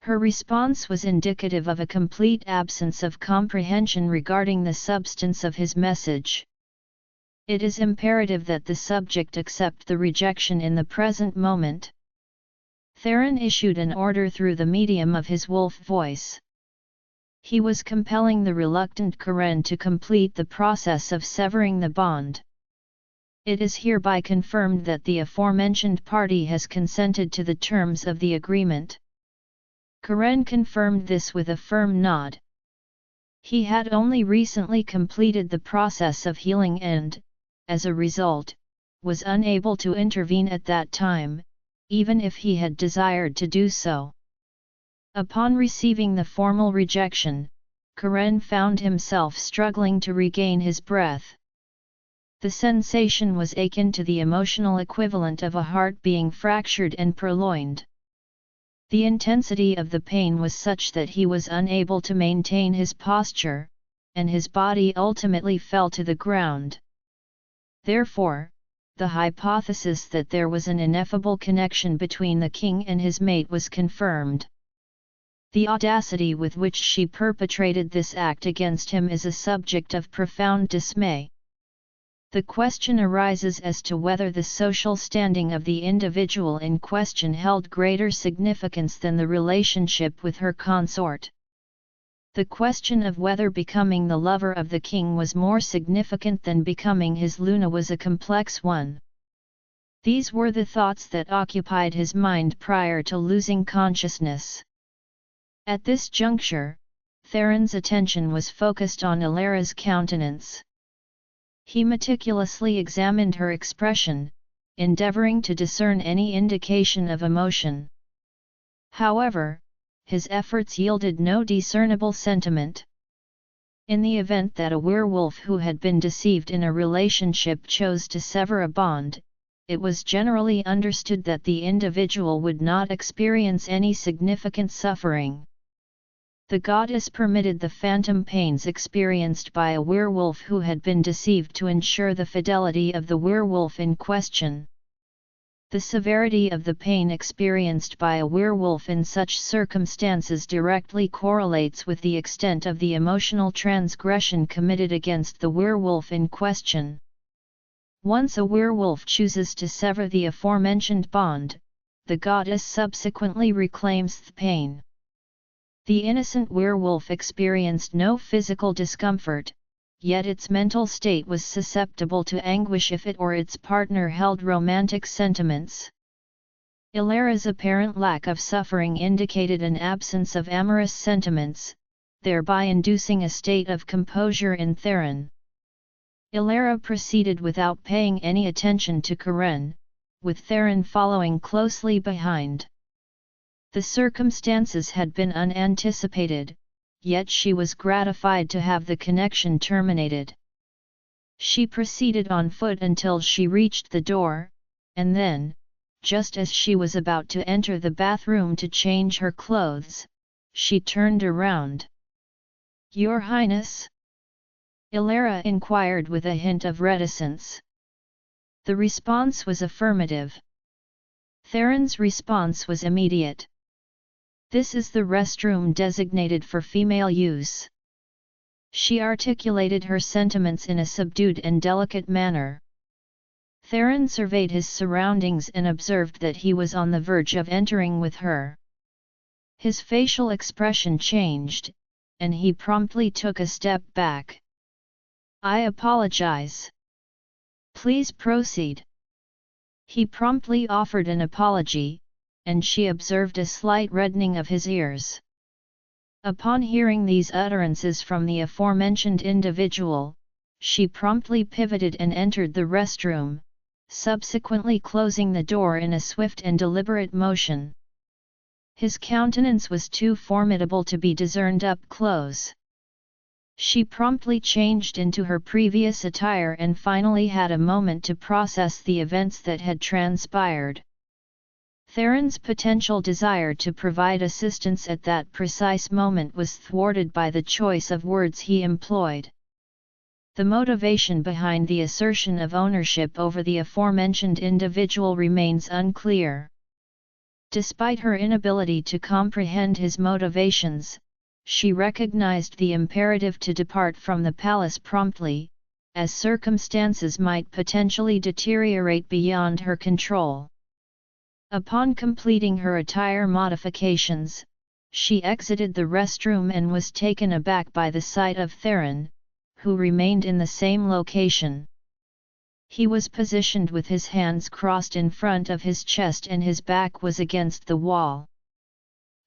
Her response was indicative of a complete absence of comprehension regarding the substance of his message. "It is imperative that the subject accept the rejection in the present moment." Theron issued an order through the medium of his wolf voice. He was compelling the reluctant Karen to complete the process of severing the bond. "It is hereby confirmed that the aforementioned party has consented to the terms of the agreement." Karen confirmed this with a firm nod. He had only recently completed the process of healing and, as a result, was unable to intervene at that time, even if he had desired to do so. Upon receiving the formal rejection, Karen found himself struggling to regain his breath. The sensation was akin to the emotional equivalent of a heart being fractured and purloined. The intensity of the pain was such that he was unable to maintain his posture, and his body ultimately fell to the ground. Therefore, the hypothesis that there was an ineffable connection between the king and his mate was confirmed. The audacity with which she perpetrated this act against him is a subject of profound dismay. The question arises as to whether the social standing of the individual in question held greater significance than the relationship with her consort. The question of whether becoming the lover of the king was more significant than becoming his Luna was a complex one. These were the thoughts that occupied his mind prior to losing consciousness. At this juncture, Theron's attention was focused on Elara's countenance. He meticulously examined her expression, endeavoring to discern any indication of emotion. However, his efforts yielded no discernible sentiment. In the event that a werewolf who had been deceived in a relationship chose to sever a bond, it was generally understood that the individual would not experience any significant suffering. The goddess permitted the phantom pains experienced by a werewolf who had been deceived to ensure the fidelity of the werewolf in question. The severity of the pain experienced by a werewolf in such circumstances directly correlates with the extent of the emotional transgression committed against the werewolf in question. Once a werewolf chooses to sever the aforementioned bond, the goddess subsequently reclaims the pain. The innocent werewolf experienced no physical discomfort, yet its mental state was susceptible to anguish if it or its partner held romantic sentiments. Elara's apparent lack of suffering indicated an absence of amorous sentiments, thereby inducing a state of composure in Theron. Elara proceeded without paying any attention to Karen, with Theron following closely behind. The circumstances had been unanticipated, yet she was gratified to have the connection terminated. She proceeded on foot until she reached the door, and then, just as she was about to enter the bathroom to change her clothes, she turned around. "Your Highness?" Elara inquired with a hint of reticence. The response was affirmative. Theron's response was immediate. "This is the restroom designated for female use." She articulated her sentiments in a subdued and delicate manner. Theron surveyed his surroundings and observed that he was on the verge of entering with her. His facial expression changed, and he promptly took a step back. "I apologize. Please proceed." He promptly offered an apology, and she observed a slight reddening of his ears. Upon hearing these utterances from the aforementioned individual, she promptly pivoted and entered the restroom, subsequently closing the door in a swift and deliberate motion. His countenance was too formidable to be discerned up close. She promptly changed into her previous attire and finally had a moment to process the events that had transpired. Theron's potential desire to provide assistance at that precise moment was thwarted by the choice of words he employed. The motivation behind the assertion of ownership over the aforementioned individual remains unclear. Despite her inability to comprehend his motivations, she recognized the imperative to depart from the palace promptly, as circumstances might potentially deteriorate beyond her control. Upon completing her attire modifications, she exited the restroom and was taken aback by the sight of Theron, who remained in the same location. He was positioned with his hands crossed in front of his chest and his back was against the wall.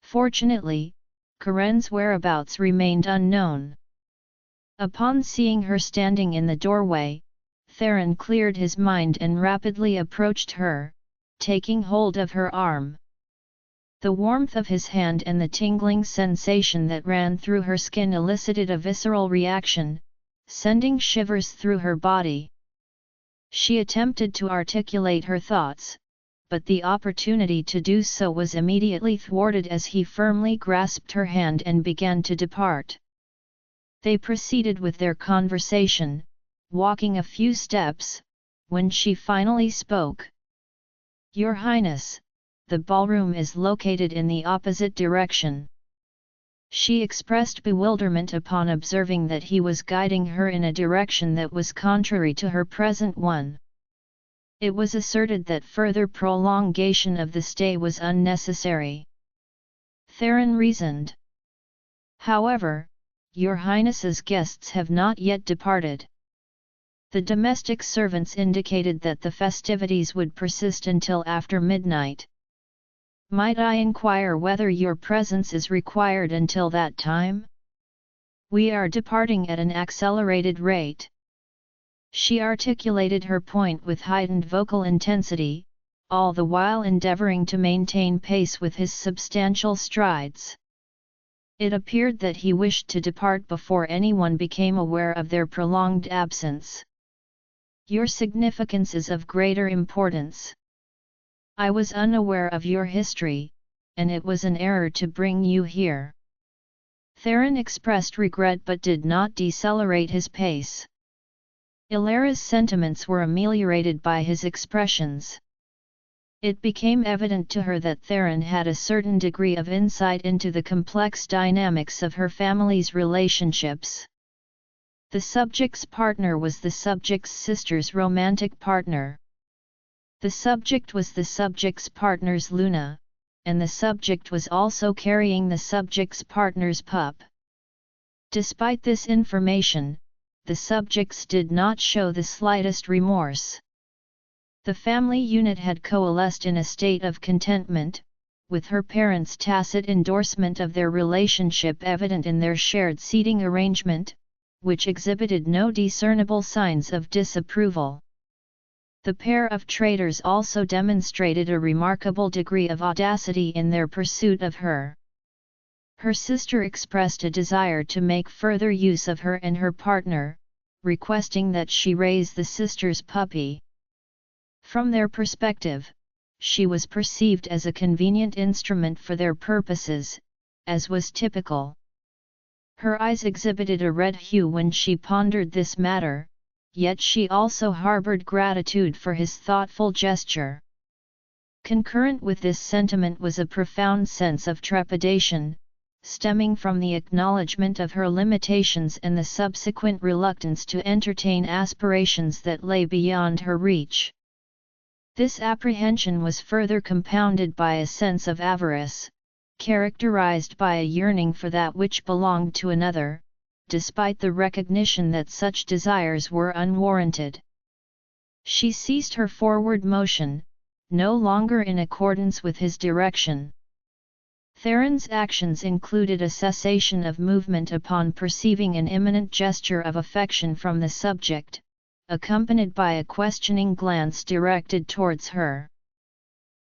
Fortunately, Karen's whereabouts remained unknown. Upon seeing her standing in the doorway, Theron cleared his mind and rapidly approached her, taking hold of her arm. The warmth of his hand and the tingling sensation that ran through her skin elicited a visceral reaction, sending shivers through her body. She attempted to articulate her thoughts, but the opportunity to do so was immediately thwarted as he firmly grasped her hand and began to depart. They proceeded with their conversation, walking a few steps, when she finally spoke. "Your Highness, the ballroom is located in the opposite direction." She expressed bewilderment upon observing that he was guiding her in a direction that was contrary to her present one. It was asserted that further prolongation of the stay was unnecessary. Theron reasoned. "However, Your Highness's guests have not yet departed." The domestic servants indicated that the festivities would persist until after midnight. "Might I inquire whether your presence is required until that time?" "We are departing at an accelerated rate." She articulated her point with heightened vocal intensity, all the while endeavoring to maintain pace with his substantial strides. It appeared that he wished to depart before anyone became aware of their prolonged absence. "Your significance is of greater importance. I was unaware of your history, and it was an error to bring you here." Theron expressed regret but did not decelerate his pace. Elara's sentiments were ameliorated by his expressions. It became evident to her that Theron had a certain degree of insight into the complex dynamics of her family's relationships. The subject's partner was the subject's sister's romantic partner. The subject was the subject's partner's Luna, and the subject was also carrying the subject's partner's pup. Despite this information, the subjects did not show the slightest remorse. The family unit had coalesced in a state of contentment, with her parents' tacit endorsement of their relationship evident in their shared seating arrangement, which exhibited no discernible signs of disapproval. The pair of traitors also demonstrated a remarkable degree of audacity in their pursuit of her. Her sister expressed a desire to make further use of her and her partner, requesting that she raise the sister's puppy. From their perspective, she was perceived as a convenient instrument for their purposes, as was typical. Her eyes exhibited a red hue when she pondered this matter, yet she also harbored gratitude for his thoughtful gesture. Concurrent with this sentiment was a profound sense of trepidation, stemming from the acknowledgement of her limitations and the subsequent reluctance to entertain aspirations that lay beyond her reach. This apprehension was further compounded by a sense of avarice, characterized by a yearning for that which belonged to another, despite the recognition that such desires were unwarranted. She ceased her forward motion, no longer in accordance with his direction. Theron's actions included a cessation of movement upon perceiving an imminent gesture of affection from the subject, accompanied by a questioning glance directed towards her.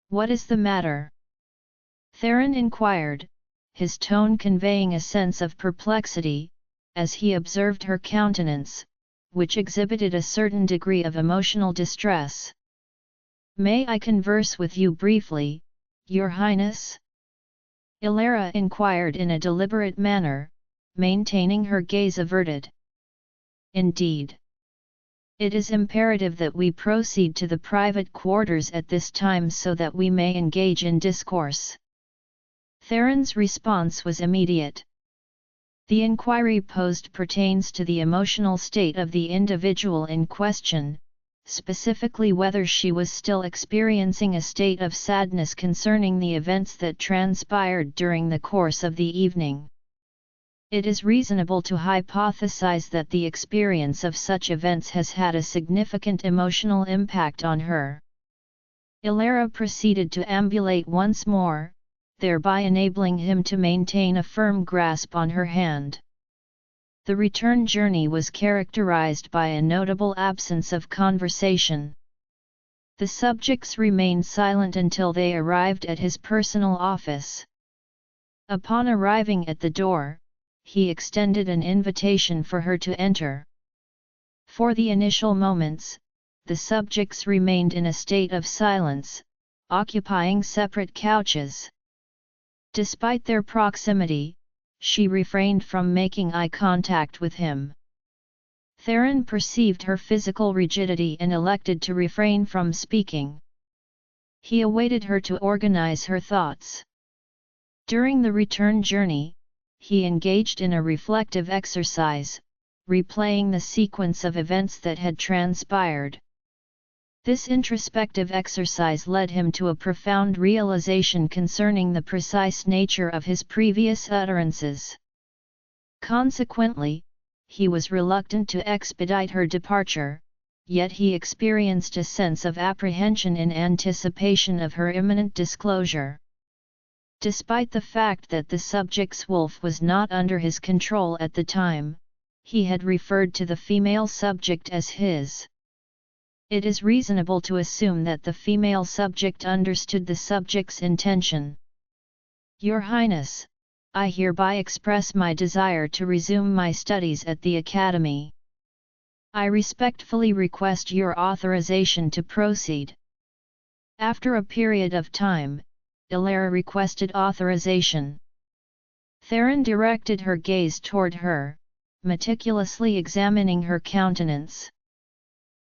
"What is the matter?" Theron inquired, his tone conveying a sense of perplexity, as he observed her countenance, which exhibited a certain degree of emotional distress. "May I converse with you briefly, Your Highness?" Elara inquired in a deliberate manner, maintaining her gaze averted. "Indeed. It is imperative that we proceed to the private quarters at this time so that we may engage in discourse." Theron's response was immediate. The inquiry posed pertains to the emotional state of the individual in question, specifically whether she was still experiencing a state of sadness concerning the events that transpired during the course of the evening. It is reasonable to hypothesize that the experience of such events has had a significant emotional impact on her. Elara proceeded to ambulate once more, thereby enabling him to maintain a firm grasp on her hand. The return journey was characterized by a notable absence of conversation. The subjects remained silent until they arrived at his personal office. Upon arriving at the door, he extended an invitation for her to enter. For the initial moments, the subjects remained in a state of silence, occupying separate couches. Despite their proximity, she refrained from making eye contact with him. Theron perceived her physical rigidity and elected to refrain from speaking. He awaited her to organize her thoughts. During the return journey, he engaged in a reflective exercise, replaying the sequence of events that had transpired. This introspective exercise led him to a profound realization concerning the precise nature of his previous utterances. Consequently, he was reluctant to expedite her departure, yet he experienced a sense of apprehension in anticipation of her imminent disclosure. Despite the fact that the subject's wolf was not under his control at the time, he had referred to the female subject as his. It is reasonable to assume that the female subject understood the subject's intention. "Your Highness, I hereby express my desire to resume my studies at the Academy. I respectfully request your authorization to proceed." After a period of time, Elara requested authorization. Theron directed her gaze toward her, meticulously examining her countenance.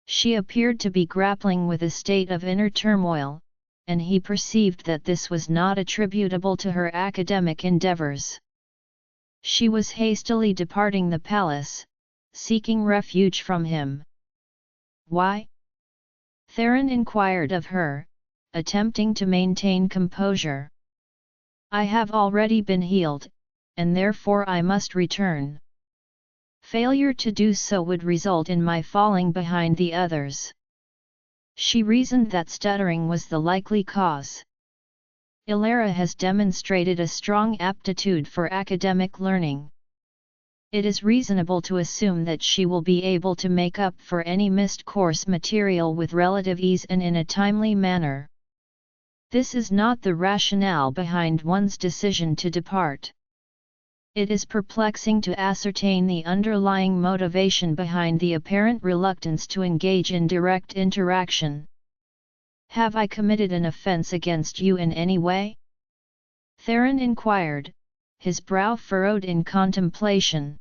She appeared to be grappling with a state of inner turmoil, and he perceived that this was not attributable to her academic endeavors. She was hastily departing the palace, seeking refuge from him. "Why?" Theron inquired of her, attempting to maintain composure. "I have already been healed, and therefore I must return. Failure to do so would result in my falling behind the others." She reasoned that stuttering was the likely cause. Elara has demonstrated a strong aptitude for academic learning. It is reasonable to assume that she will be able to make up for any missed course material with relative ease and in a timely manner. This is not the rationale behind one's decision to depart. It is perplexing to ascertain the underlying motivation behind the apparent reluctance to engage in direct interaction. Have I committed an offense against you in any way? Theron inquired, his brow furrowed in contemplation.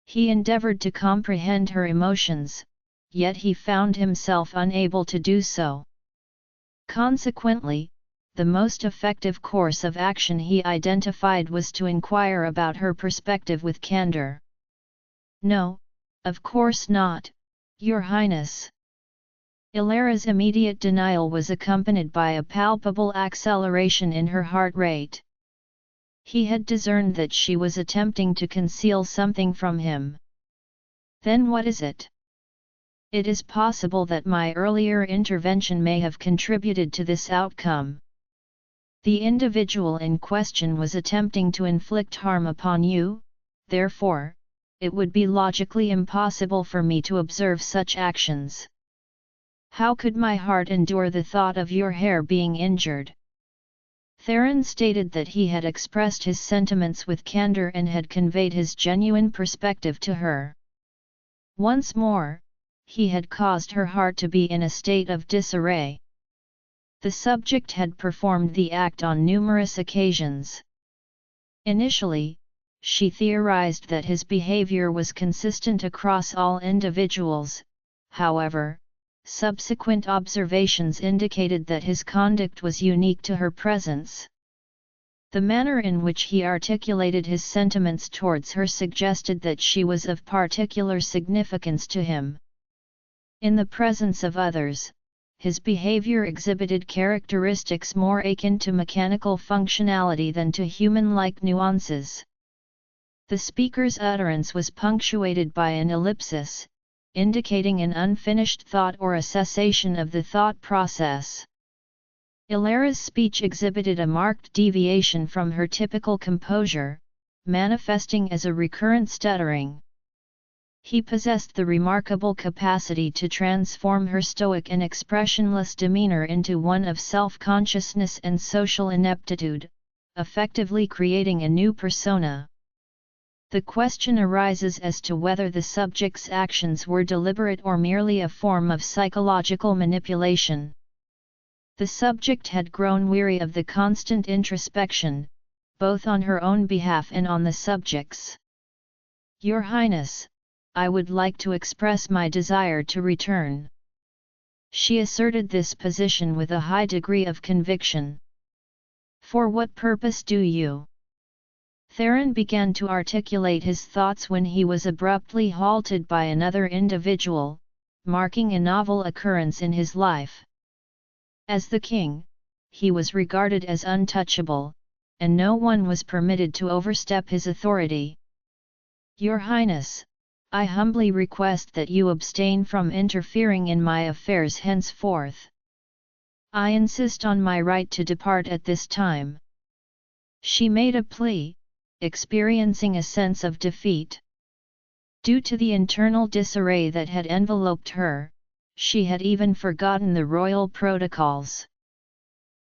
He endeavored to comprehend her emotions, yet he found himself unable to do so. Consequently, the most effective course of action he identified was to inquire about her perspective with candor. "No, of course not, Your Highness." Elara's immediate denial was accompanied by a palpable acceleration in her heart rate. He had discerned that she was attempting to conceal something from him. "Then what is it?" "It is possible that my earlier intervention may have contributed to this outcome. The individual in question was attempting to inflict harm upon you, therefore, it would be logically impossible for me to observe such actions. How could my heart endure the thought of your hair being injured?" Theron stated that he had expressed his sentiments with candor and had conveyed his genuine perspective to her. Once more, he had caused her heart to be in a state of disarray. The subject had performed the act on numerous occasions. Initially, she theorized that his behavior was consistent across all individuals, however, subsequent observations indicated that his conduct was unique to her presence. The manner in which he articulated his sentiments towards her suggested that she was of particular significance to him. In the presence of others, his behavior exhibited characteristics more akin to mechanical functionality than to human-like nuances. The speaker's utterance was punctuated by an ellipsis, indicating an unfinished thought or a cessation of the thought process. Elara's speech exhibited a marked deviation from her typical composure, manifesting as a recurrent stuttering. He possessed the remarkable capacity to transform her stoic and expressionless demeanor into one of self-consciousness and social ineptitude, effectively creating a new persona. The question arises as to whether the subject's actions were deliberate or merely a form of psychological manipulation. The subject had grown weary of the constant introspection, both on her own behalf and on the subject's. "Your Highness, I would like to express my desire to return." She asserted this position with a high degree of conviction. "For what purpose do you?" Theron began to articulate his thoughts when he was abruptly halted by another individual, marking a novel occurrence in his life. As the king, he was regarded as untouchable, and no one was permitted to overstep his authority. "Your Highness, I humbly request that you abstain from interfering in my affairs henceforth. I insist on my right to depart at this time." She made a plea, experiencing a sense of defeat. Due to the internal disarray that had enveloped her, she had even forgotten the royal protocols.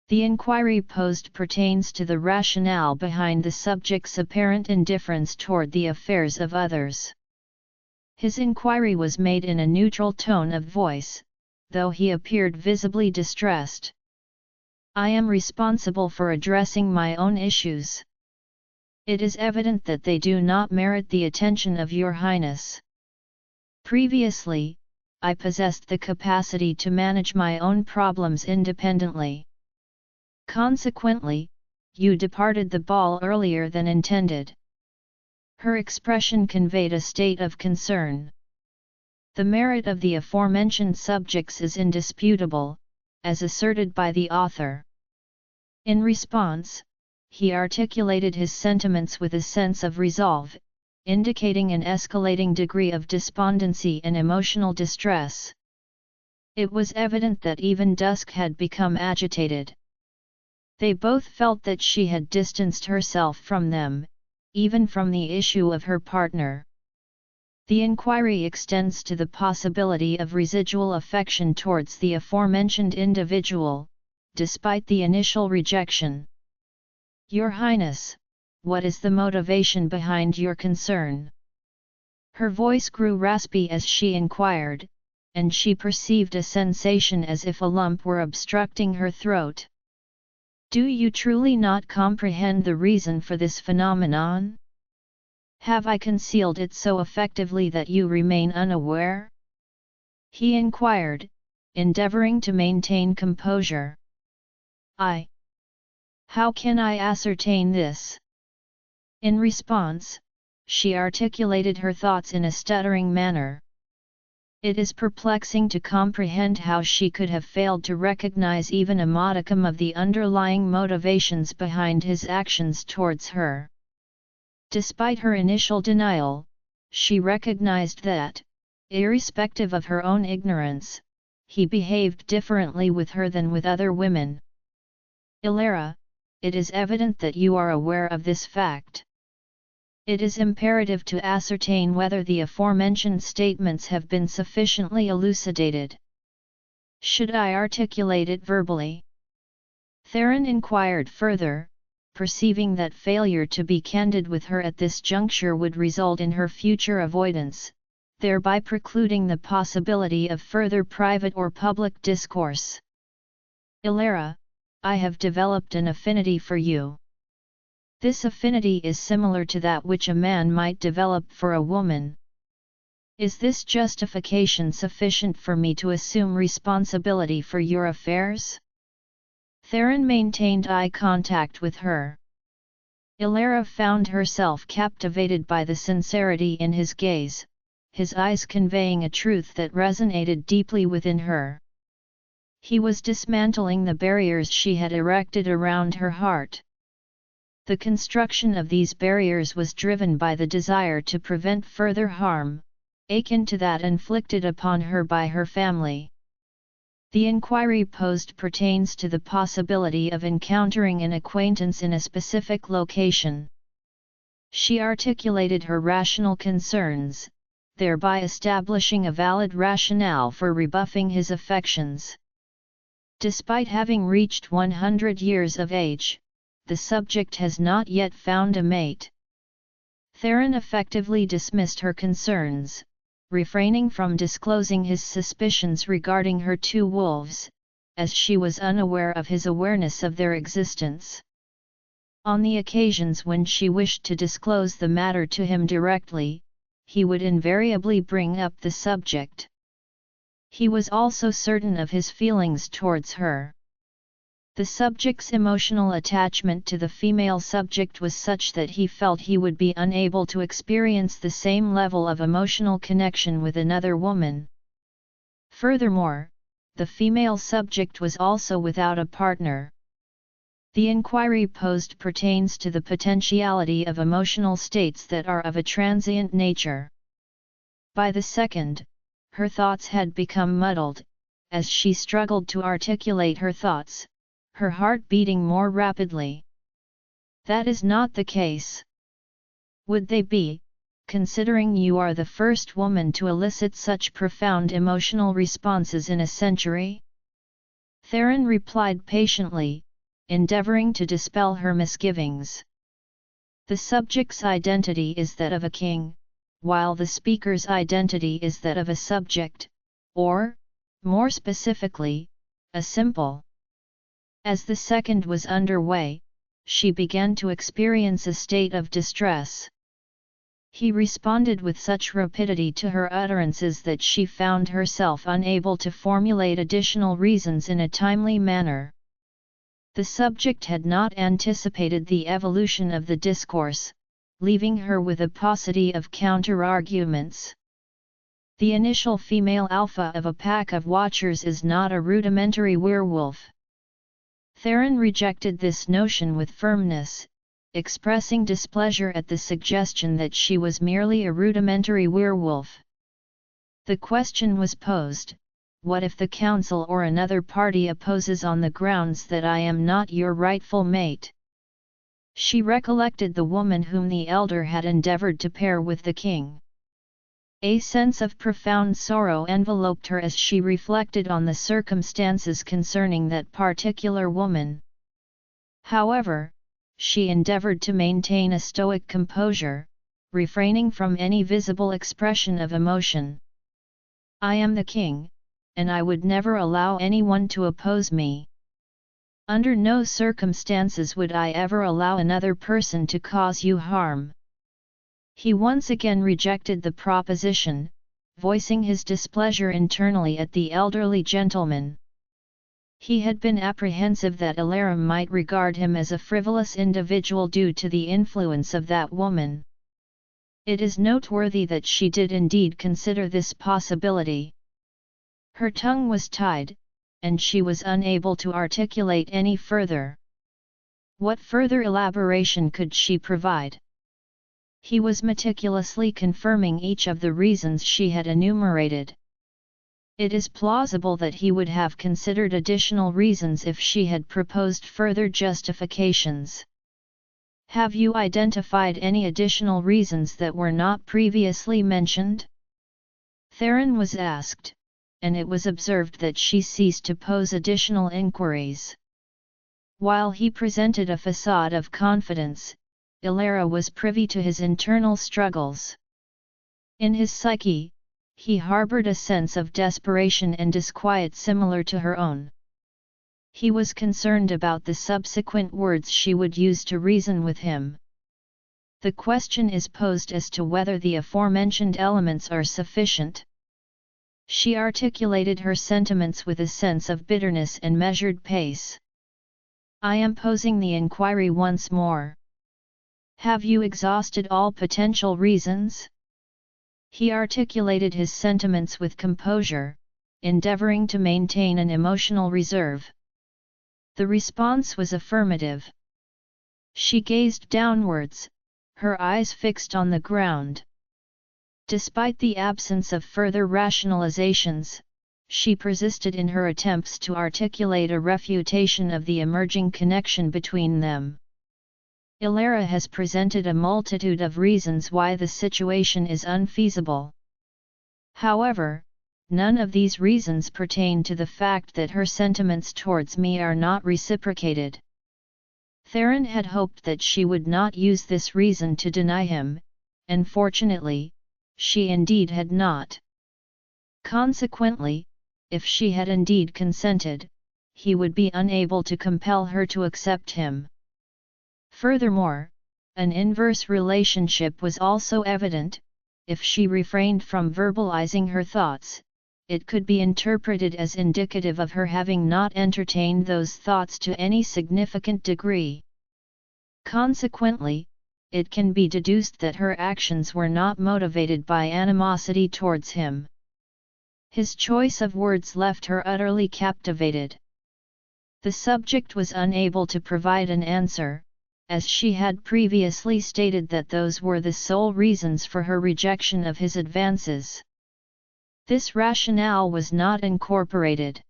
The inquiry posed pertains to the rationale behind the subject's apparent indifference toward the affairs of others. His inquiry was made in a neutral tone of voice, though he appeared visibly distressed. "I am responsible for addressing my own issues. It is evident that they do not merit the attention of Your Highness. Previously, I possessed the capacity to manage my own problems independently. Consequently, you departed the ball earlier than intended." Her expression conveyed a state of concern. The merit of the aforementioned subjects is indisputable, as asserted by the author. In response, he articulated his sentiments with a sense of resolve, indicating an escalating degree of despondency and emotional distress. It was evident that even Dusk had become agitated. They both felt that she had distanced herself from them, even from the issue of her partner. The inquiry extends to the possibility of residual affection towards the aforementioned individual, despite the initial rejection. "Your Highness, what is the motivation behind your concern? Her voice grew raspy as she inquired, and she perceived a sensation as if a lump were obstructing her throat. Do you truly not comprehend the reason for this phenomenon? Have I concealed it so effectively that you remain unaware? He inquired, endeavoring to maintain composure. How can I ascertain this? In response, she articulated her thoughts in a stuttering manner. It is perplexing to comprehend how she could have failed to recognize even a modicum of the underlying motivations behind his actions towards her. Despite her initial denial, she recognized that, irrespective of her own ignorance, he behaved differently with her than with other women. Elara, it is evident that you are aware of this fact. It is imperative to ascertain whether the aforementioned statements have been sufficiently elucidated. Should I articulate it verbally? Theron inquired further, perceiving that failure to be candid with her at this juncture would result in her future avoidance, thereby precluding the possibility of further private or public discourse. Elara, I have developed an affinity for you. This affinity is similar to that which a man might develop for a woman. Is this justification sufficient for me to assume responsibility for your affairs? Theron maintained eye contact with her. Elara found herself captivated by the sincerity in his gaze, his eyes conveying a truth that resonated deeply within her. He was dismantling the barriers she had erected around her heart. The construction of these barriers was driven by the desire to prevent further harm, akin to that inflicted upon her by her family. The inquiry posed pertains to the possibility of encountering an acquaintance in a specific location. She articulated her rational concerns, thereby establishing a valid rationale for rebuffing his affections. Despite having reached 100 years of age, the subject has not yet found a mate. Theron effectively dismissed her concerns, refraining from disclosing his suspicions regarding her two wolves, as she was unaware of his awareness of their existence. On the occasions when she wished to disclose the matter to him directly, he would invariably bring up the subject. He was also certain of his feelings towards her. The subject's emotional attachment to the female subject was such that he felt he would be unable to experience the same level of emotional connection with another woman. Furthermore, the female subject was also without a partner. The inquiry posed pertains to the potentiality of emotional states that are of a transient nature. By the second, her thoughts had become muddled, as she struggled to articulate her thoughts, her heart beating more rapidly. That is not the case. Would they be, considering you are the first woman to elicit such profound emotional responses in a century? Theron replied patiently, endeavoring to dispel her misgivings. The subject's identity is that of a king, while the speaker's identity is that of a subject, or, more specifically, a simple. As the second was underway, she began to experience a state of distress. He responded with such rapidity to her utterances that she found herself unable to formulate additional reasons in a timely manner. The subject had not anticipated the evolution of the discourse, leaving her with a paucity of counter-arguments. The initial female alpha of a pack of watchers is not a rudimentary werewolf. Theron rejected this notion with firmness, expressing displeasure at the suggestion that she was merely a rudimentary werewolf. The question was posed, what if the council or another party opposes on the grounds that I am not your rightful mate? She recollected the woman whom the elder had endeavored to pair with the king. A sense of profound sorrow enveloped her as she reflected on the circumstances concerning that particular woman. However, she endeavored to maintain a stoic composure, refraining from any visible expression of emotion. "I am the king, and I would never allow anyone to oppose me. Under no circumstances would I ever allow another person to cause you harm." He once again rejected the proposition, voicing his displeasure internally at the elderly gentleman. He had been apprehensive that Elara might regard him as a frivolous individual due to the influence of that woman. It is noteworthy that she did indeed consider this possibility. Her tongue was tied, and she was unable to articulate any further. What further elaboration could she provide? He was meticulously confirming each of the reasons she had enumerated. It is plausible that he would have considered additional reasons if she had proposed further justifications. "Have you identified any additional reasons that were not previously mentioned?" Theron was asked, and it was observed that she ceased to pose additional inquiries. While he presented a facade of confidence, Elara was privy to his internal struggles. In his psyche, he harbored a sense of desperation and disquiet similar to her own. He was concerned about the subsequent words she would use to reason with him. The question is posed as to whether the aforementioned elements are sufficient. She articulated her sentiments with a sense of bitterness and measured pace. "I am posing the inquiry once more. Have you exhausted all potential reasons?" He articulated his sentiments with composure, endeavoring to maintain an emotional reserve. The response was affirmative. She gazed downwards, her eyes fixed on the ground. Despite the absence of further rationalizations, she persisted in her attempts to articulate a refutation of the emerging connection between them. "Elara has presented a multitude of reasons why the situation is unfeasible. However, none of these reasons pertain to the fact that her sentiments towards me are not reciprocated." Theron had hoped that she would not use this reason to deny him, and fortunately, she indeed had not. Consequently, if she had indeed consented, he would be unable to compel her to accept him. Furthermore, an inverse relationship was also evident. If she refrained from verbalizing her thoughts, it could be interpreted as indicative of her having not entertained those thoughts to any significant degree. Consequently, it can be deduced that her actions were not motivated by animosity towards him. His choice of words left her utterly captivated. The subject was unable to provide an answer, as she had previously stated that those were the sole reasons for her rejection of his advances. This rationale was not incorporated.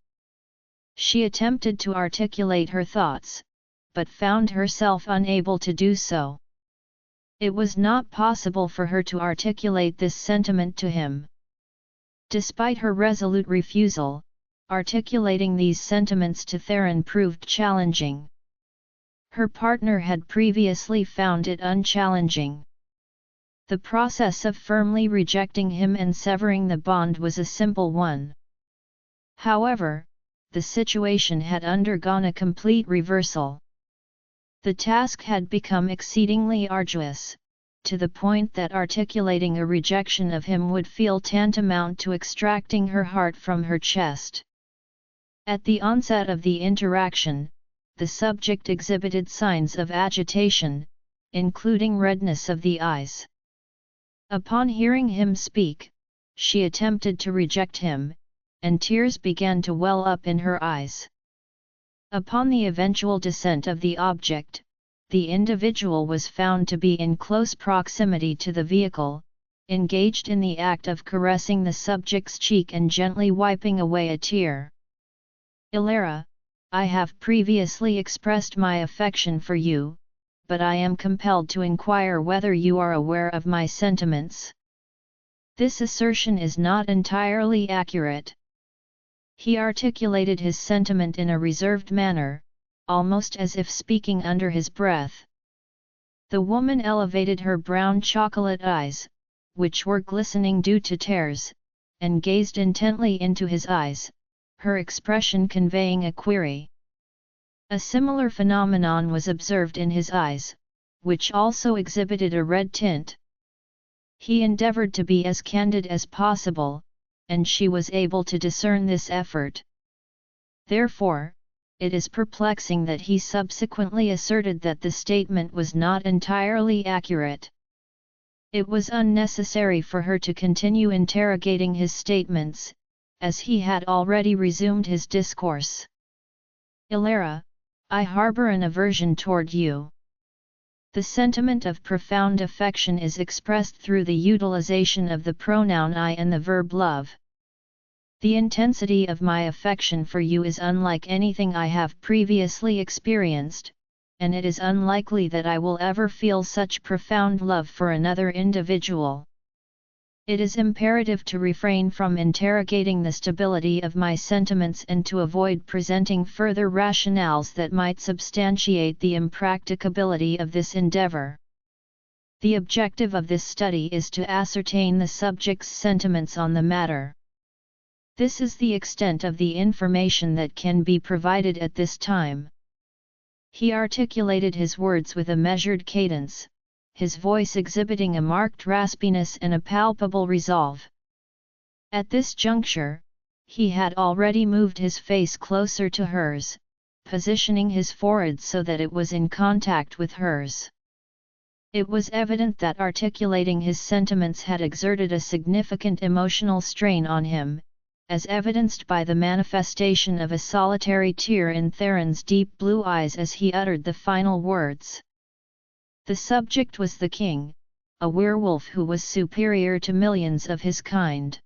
She attempted to articulate her thoughts, but found herself unable to do so. It was not possible for her to articulate this sentiment to him. Despite her resolute refusal, articulating these sentiments to Theron proved challenging. Her partner had previously found it unchallenging. The process of firmly rejecting him and severing the bond was a simple one. However, the situation had undergone a complete reversal. The task had become exceedingly arduous, to the point that articulating a rejection of him would feel tantamount to extracting her heart from her chest. At the onset of the interaction, the subject exhibited signs of agitation, including redness of the eyes. Upon hearing him speak, she attempted to reject him, and tears began to well up in her eyes. Upon the eventual descent of the object, the individual was found to be in close proximity to the vehicle, engaged in the act of caressing the subject's cheek and gently wiping away a tear. "Elara, I have previously expressed my affection for you, but I am compelled to inquire whether you are aware of my sentiments." This assertion is not entirely accurate. He articulated his sentiment in a reserved manner, almost as if speaking under his breath. The woman elevated her brown chocolate eyes, which were glistening due to tears, and gazed intently into his eyes, her expression conveying a query. A similar phenomenon was observed in his eyes, which also exhibited a red tint. He endeavored to be as candid as possible, and she was able to discern this effort. Therefore, it is perplexing that he subsequently asserted that the statement was not entirely accurate. It was unnecessary for her to continue interrogating his statements, as he had already resumed his discourse. Elara, I harbor an aversion toward you. The sentiment of profound affection is expressed through the utilization of the pronoun I and the verb love. The intensity of my affection for you is unlike anything I have previously experienced, and it is unlikely that I will ever feel such profound love for another individual. It is imperative to refrain from interrogating the stability of my sentiments and to avoid presenting further rationales that might substantiate the impracticability of this endeavor. The objective of this study is to ascertain the subject's sentiments on the matter. This is the extent of the information that can be provided at this time. He articulated his words with a measured cadence, his voice exhibiting a marked raspiness and a palpable resolve. At this juncture, he had already moved his face closer to hers, positioning his forehead so that it was in contact with hers. It was evident that articulating his sentiments had exerted a significant emotional strain on him, as evidenced by the manifestation of a solitary tear in Theron's deep blue eyes as he uttered the final words. The subject was the king, a werewolf who was superior to millions of his kind.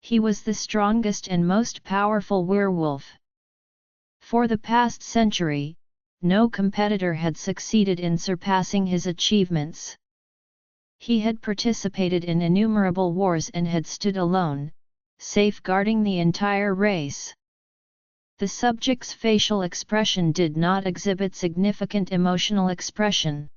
He was the strongest and most powerful werewolf. For the past century, no competitor had succeeded in surpassing his achievements. He had participated in innumerable wars and had stood alone, safeguarding the entire race. The subject's facial expression did not exhibit significant emotional expression.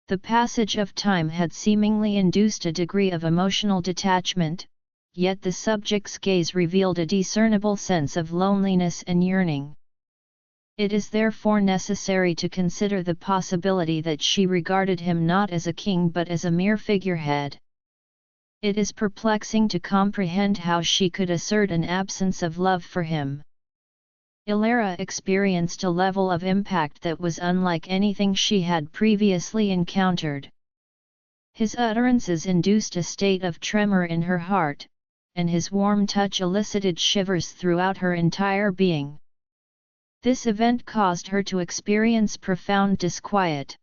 The passage of time had seemingly induced a degree of emotional detachment, yet the subject's gaze revealed a discernible sense of loneliness and yearning. It is therefore necessary to consider the possibility that she regarded him not as a king but as a mere figurehead. It is perplexing to comprehend how she could assert an absence of love for him. Elara experienced a level of impact that was unlike anything she had previously encountered. His utterances induced a state of tremor in her heart, and his warm touch elicited shivers throughout her entire being. This event caused her to experience profound disquiet.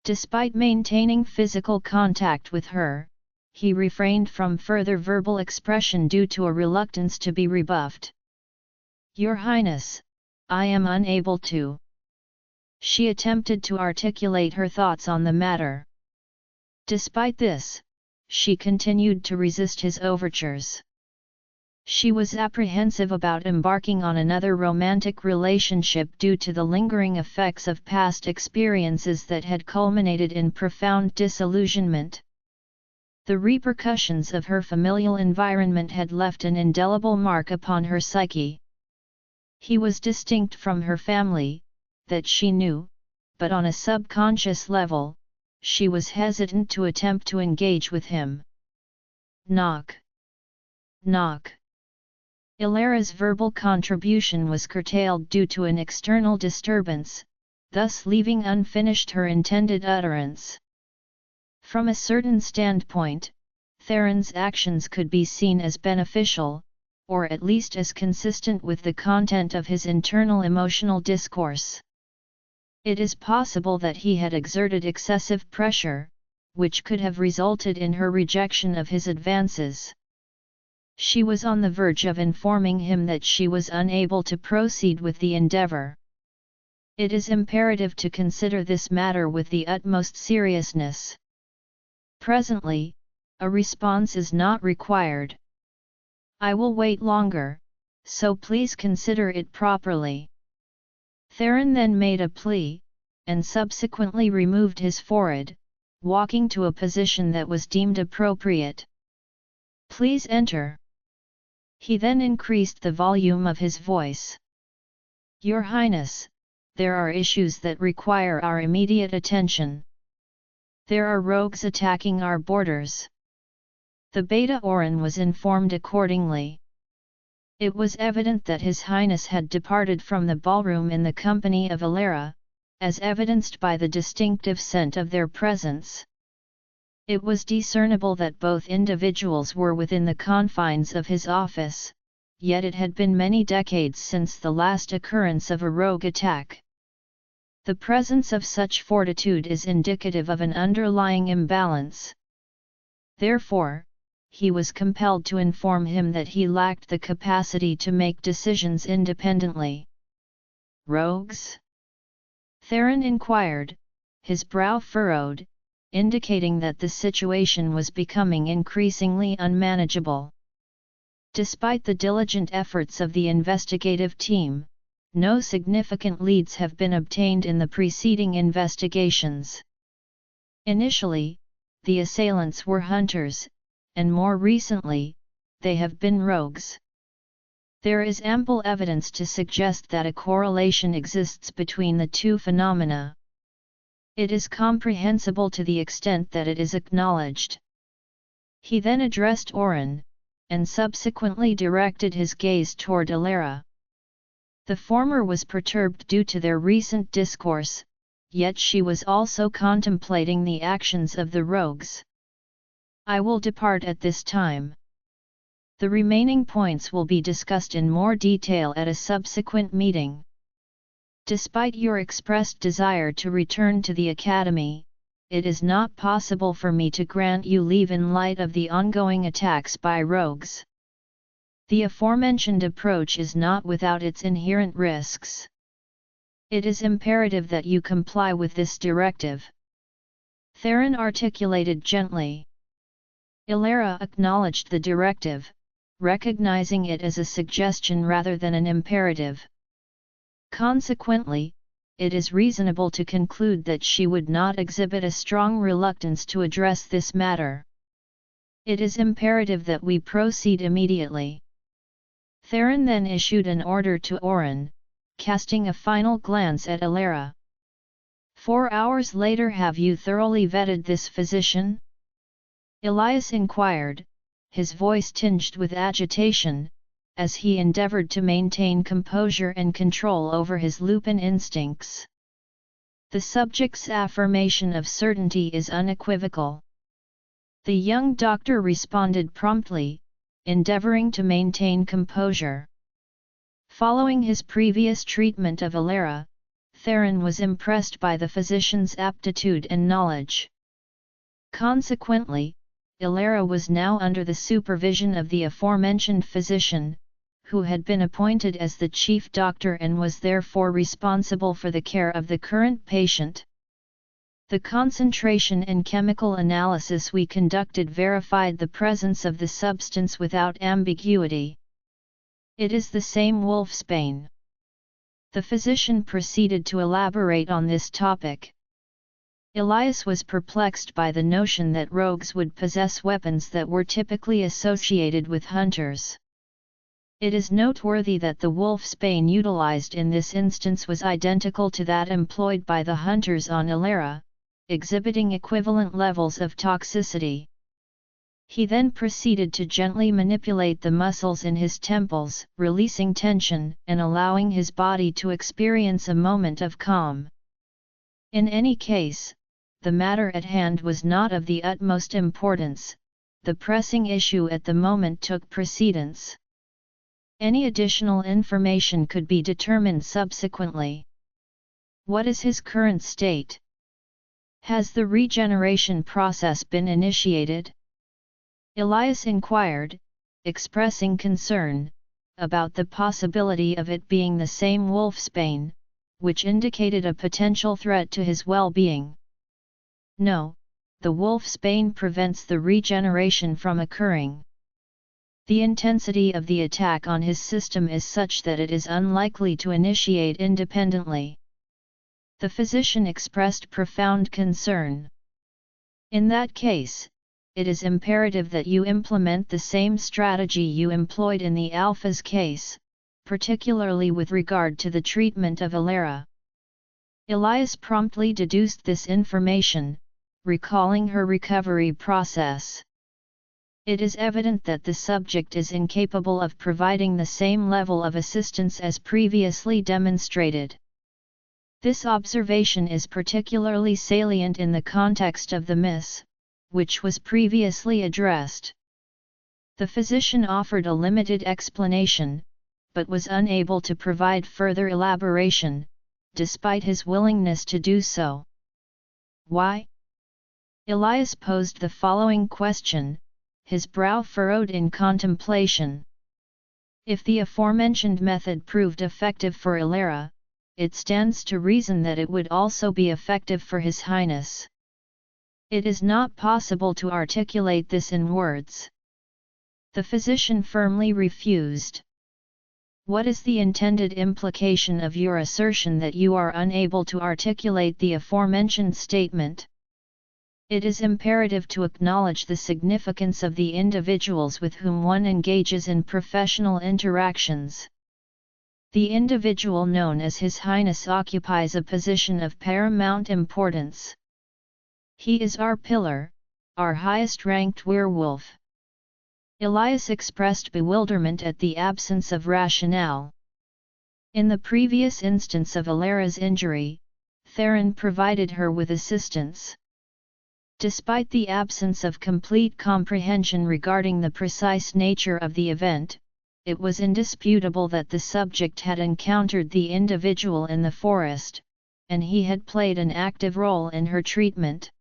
Despite maintaining physical contact with her, he refrained from further verbal expression due to a reluctance to be rebuffed. Your Highness, I am unable to. She attempted to articulate her thoughts on the matter. Despite this, she continued to resist his overtures. She was apprehensive about embarking on another romantic relationship due to the lingering effects of past experiences that had culminated in profound disillusionment. The repercussions of her familial environment had left an indelible mark upon her psyche. He was distinct from her family, that she knew, but on a subconscious level, she was hesitant to attempt to engage with him. Knock. Knock. Elara's verbal contribution was curtailed due to an external disturbance, thus leaving unfinished her intended utterance. From a certain standpoint, Theron's actions could be seen as beneficial, or at least as consistent with the content of his internal emotional discourse. It is possible that he had exerted excessive pressure, which could have resulted in her rejection of his advances. She was on the verge of informing him that she was unable to proceed with the endeavor. It is imperative to consider this matter with the utmost seriousness. Presently, a response is not required. I will wait longer, so please consider it properly. Theron then made a plea, and subsequently removed his forehead, walking to a position that was deemed appropriate. "Please enter." He then increased the volume of his voice. "Your Highness, there are issues that require our immediate attention. There are rogues attacking our borders." The Beta Orin was informed accordingly. It was evident that His Highness had departed from the ballroom in the company of Elara, as evidenced by the distinctive scent of their presence. It was discernible that both individuals were within the confines of his office, yet it had been many decades since the last occurrence of a rogue attack. The presence of such fortitude is indicative of an underlying imbalance. Therefore, he was compelled to inform him that he lacked the capacity to make decisions independently. "Rogues?" Theron inquired, his brow furrowed, indicating that the situation was becoming increasingly unmanageable. Despite the diligent efforts of the investigative team, no significant leads have been obtained in the preceding investigations. Initially, the assailants were hunters, and more recently, they have been rogues. There is ample evidence to suggest that a correlation exists between the two phenomena. It is comprehensible to the extent that it is acknowledged. He then addressed Orin, and subsequently directed his gaze toward Elara. The former was perturbed due to their recent discourse, yet she was also contemplating the actions of the rogues. "I will depart at this time. The remaining points will be discussed in more detail at a subsequent meeting. Despite your expressed desire to return to the Academy, it is not possible for me to grant you leave in light of the ongoing attacks by rogues. The aforementioned approach is not without its inherent risks. It is imperative that you comply with this directive." Theron articulated gently. Elara acknowledged the directive, recognizing it as a suggestion rather than an imperative. Consequently, it is reasonable to conclude that she would not exhibit a strong reluctance to address this matter. "It is imperative that we proceed immediately." Theron then issued an order to Orin, casting a final glance at Elara. 4 hours later, "Have you thoroughly vetted this physician?" Elias inquired, his voice tinged with agitation, as he endeavored to maintain composure and control over his lupin instincts. The subject's affirmation of certainty is unequivocal. The young doctor responded promptly, endeavoring to maintain composure. Following his previous treatment of Elara, Theron was impressed by the physician's aptitude and knowledge. Consequently, Elara was now under the supervision of the aforementioned physician, who had been appointed as the chief doctor and was therefore responsible for the care of the current patient. The concentration and chemical analysis we conducted verified the presence of the substance without ambiguity. "It is the same wolfsbane." The physician proceeded to elaborate on this topic. Elias was perplexed by the notion that rogues would possess weapons that were typically associated with hunters. It is noteworthy that the wolfsbane utilized in this instance was identical to that employed by the hunters on Elara, exhibiting equivalent levels of toxicity. He then proceeded to gently manipulate the muscles in his temples, releasing tension and allowing his body to experience a moment of calm. In any case, the matter at hand was not of the utmost importance. The pressing issue at the moment took precedence. Any additional information could be determined subsequently. What is his current state? Has the regeneration process been initiated? Elias inquired, expressing concern about the possibility of it being the same wolfsbane, which indicated a potential threat to his well-being. No, the wolfsbane prevents the regeneration from occurring. The intensity of the attack on his system is such that it is unlikely to initiate independently. The physician expressed profound concern. In that case, it is imperative that you implement the same strategy you employed in the Alpha's case, particularly with regard to the treatment of Elara. Elias promptly deduced this information, recalling her recovery process. It is evident that the subject is incapable of providing the same level of assistance as previously demonstrated. This observation is particularly salient in the context of the miss, which was previously addressed. The physician offered a limited explanation, but was unable to provide further elaboration, despite his willingness to do so. Why? Elias posed the following question, his brow furrowed in contemplation. If the aforementioned method proved effective for Elara, it stands to reason that it would also be effective for His Highness. It is not possible to articulate this in words. The physician firmly refused. What is the intended implication of your assertion that you are unable to articulate the aforementioned statement? It is imperative to acknowledge the significance of the individuals with whom one engages in professional interactions. The individual known as His Highness occupies a position of paramount importance. He is our pillar, our highest-ranked werewolf. Elias expressed bewilderment at the absence of rationale. In the previous instance of Elara's injury, Theron provided her with assistance. Despite the absence of complete comprehension regarding the precise nature of the event, it was indisputable that the subject had encountered the individual in the forest, and he had played an active role in her treatment.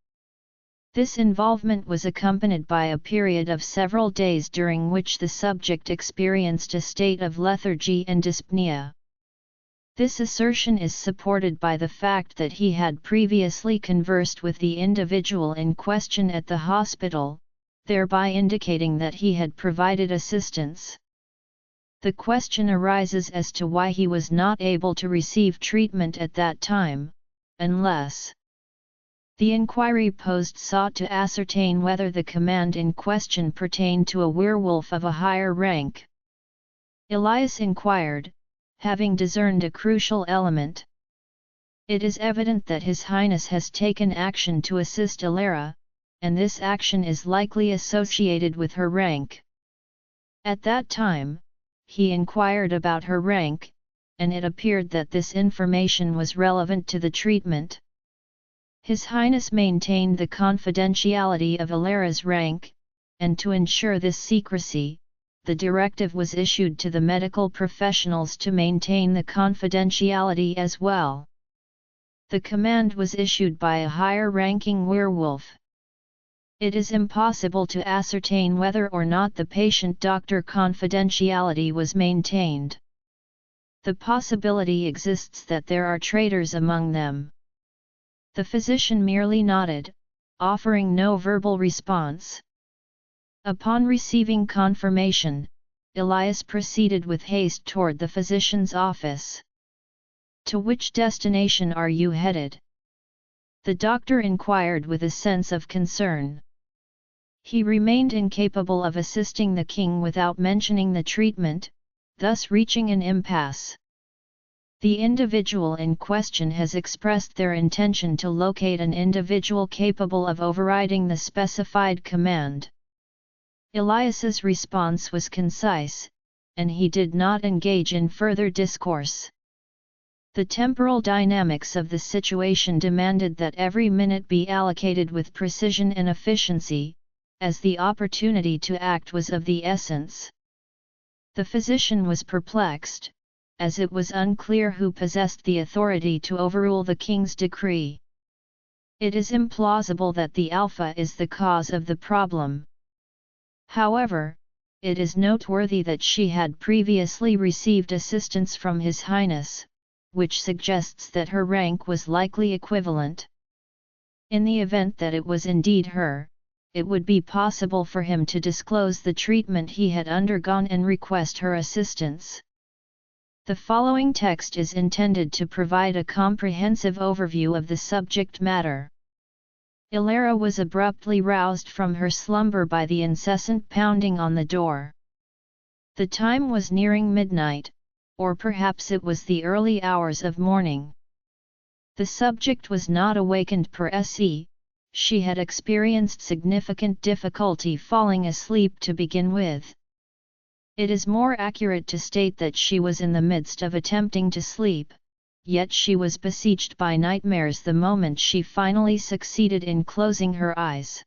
This involvement was accompanied by a period of several days during which the subject experienced a state of lethargy and dyspnea. This assertion is supported by the fact that he had previously conversed with the individual in question at the hospital, thereby indicating that he had provided assistance. The question arises as to why he was not able to receive treatment at that time, unless the inquiry posed sought to ascertain whether the command in question pertained to a werewolf of a higher rank. Elias inquired, having discerned a crucial element. It is evident that His Highness has taken action to assist Elara, and this action is likely associated with her rank. At that time, he inquired about her rank, and it appeared that this information was relevant to the treatment. His Highness maintained the confidentiality of Elara's rank, and to ensure this secrecy, the directive was issued to the medical professionals to maintain the confidentiality as well. The command was issued by a higher-ranking werewolf. It is impossible to ascertain whether or not the patient-doctor confidentiality was maintained. The possibility exists that there are traitors among them. The physician merely nodded, offering no verbal response. Upon receiving confirmation, Elias proceeded with haste toward the physician's office. "To which destination are you headed?" the doctor inquired with a sense of concern. He remained incapable of assisting the king without mentioning the treatment, thus reaching an impasse. The individual in question has expressed their intention to locate an individual capable of overriding the specified command. Elias's response was concise, and he did not engage in further discourse. The temporal dynamics of the situation demanded that every minute be allocated with precision and efficiency, as the opportunity to act was of the essence. The physician was perplexed, as it was unclear who possessed the authority to overrule the king's decree. It is implausible that the Alpha is the cause of the problem. However, it is noteworthy that she had previously received assistance from His Highness, which suggests that her rank was likely equivalent. In the event that it was indeed her, it would be possible for him to disclose the treatment he had undergone and request her assistance. The following text is intended to provide a comprehensive overview of the subject matter. Elara was abruptly roused from her slumber by the incessant pounding on the door. The time was nearing midnight, or perhaps it was the early hours of morning. The subject was not awakened per se. She had experienced significant difficulty falling asleep to begin with. It is more accurate to state that she was in the midst of attempting to sleep, yet she was besieged by nightmares the moment she finally succeeded in closing her eyes.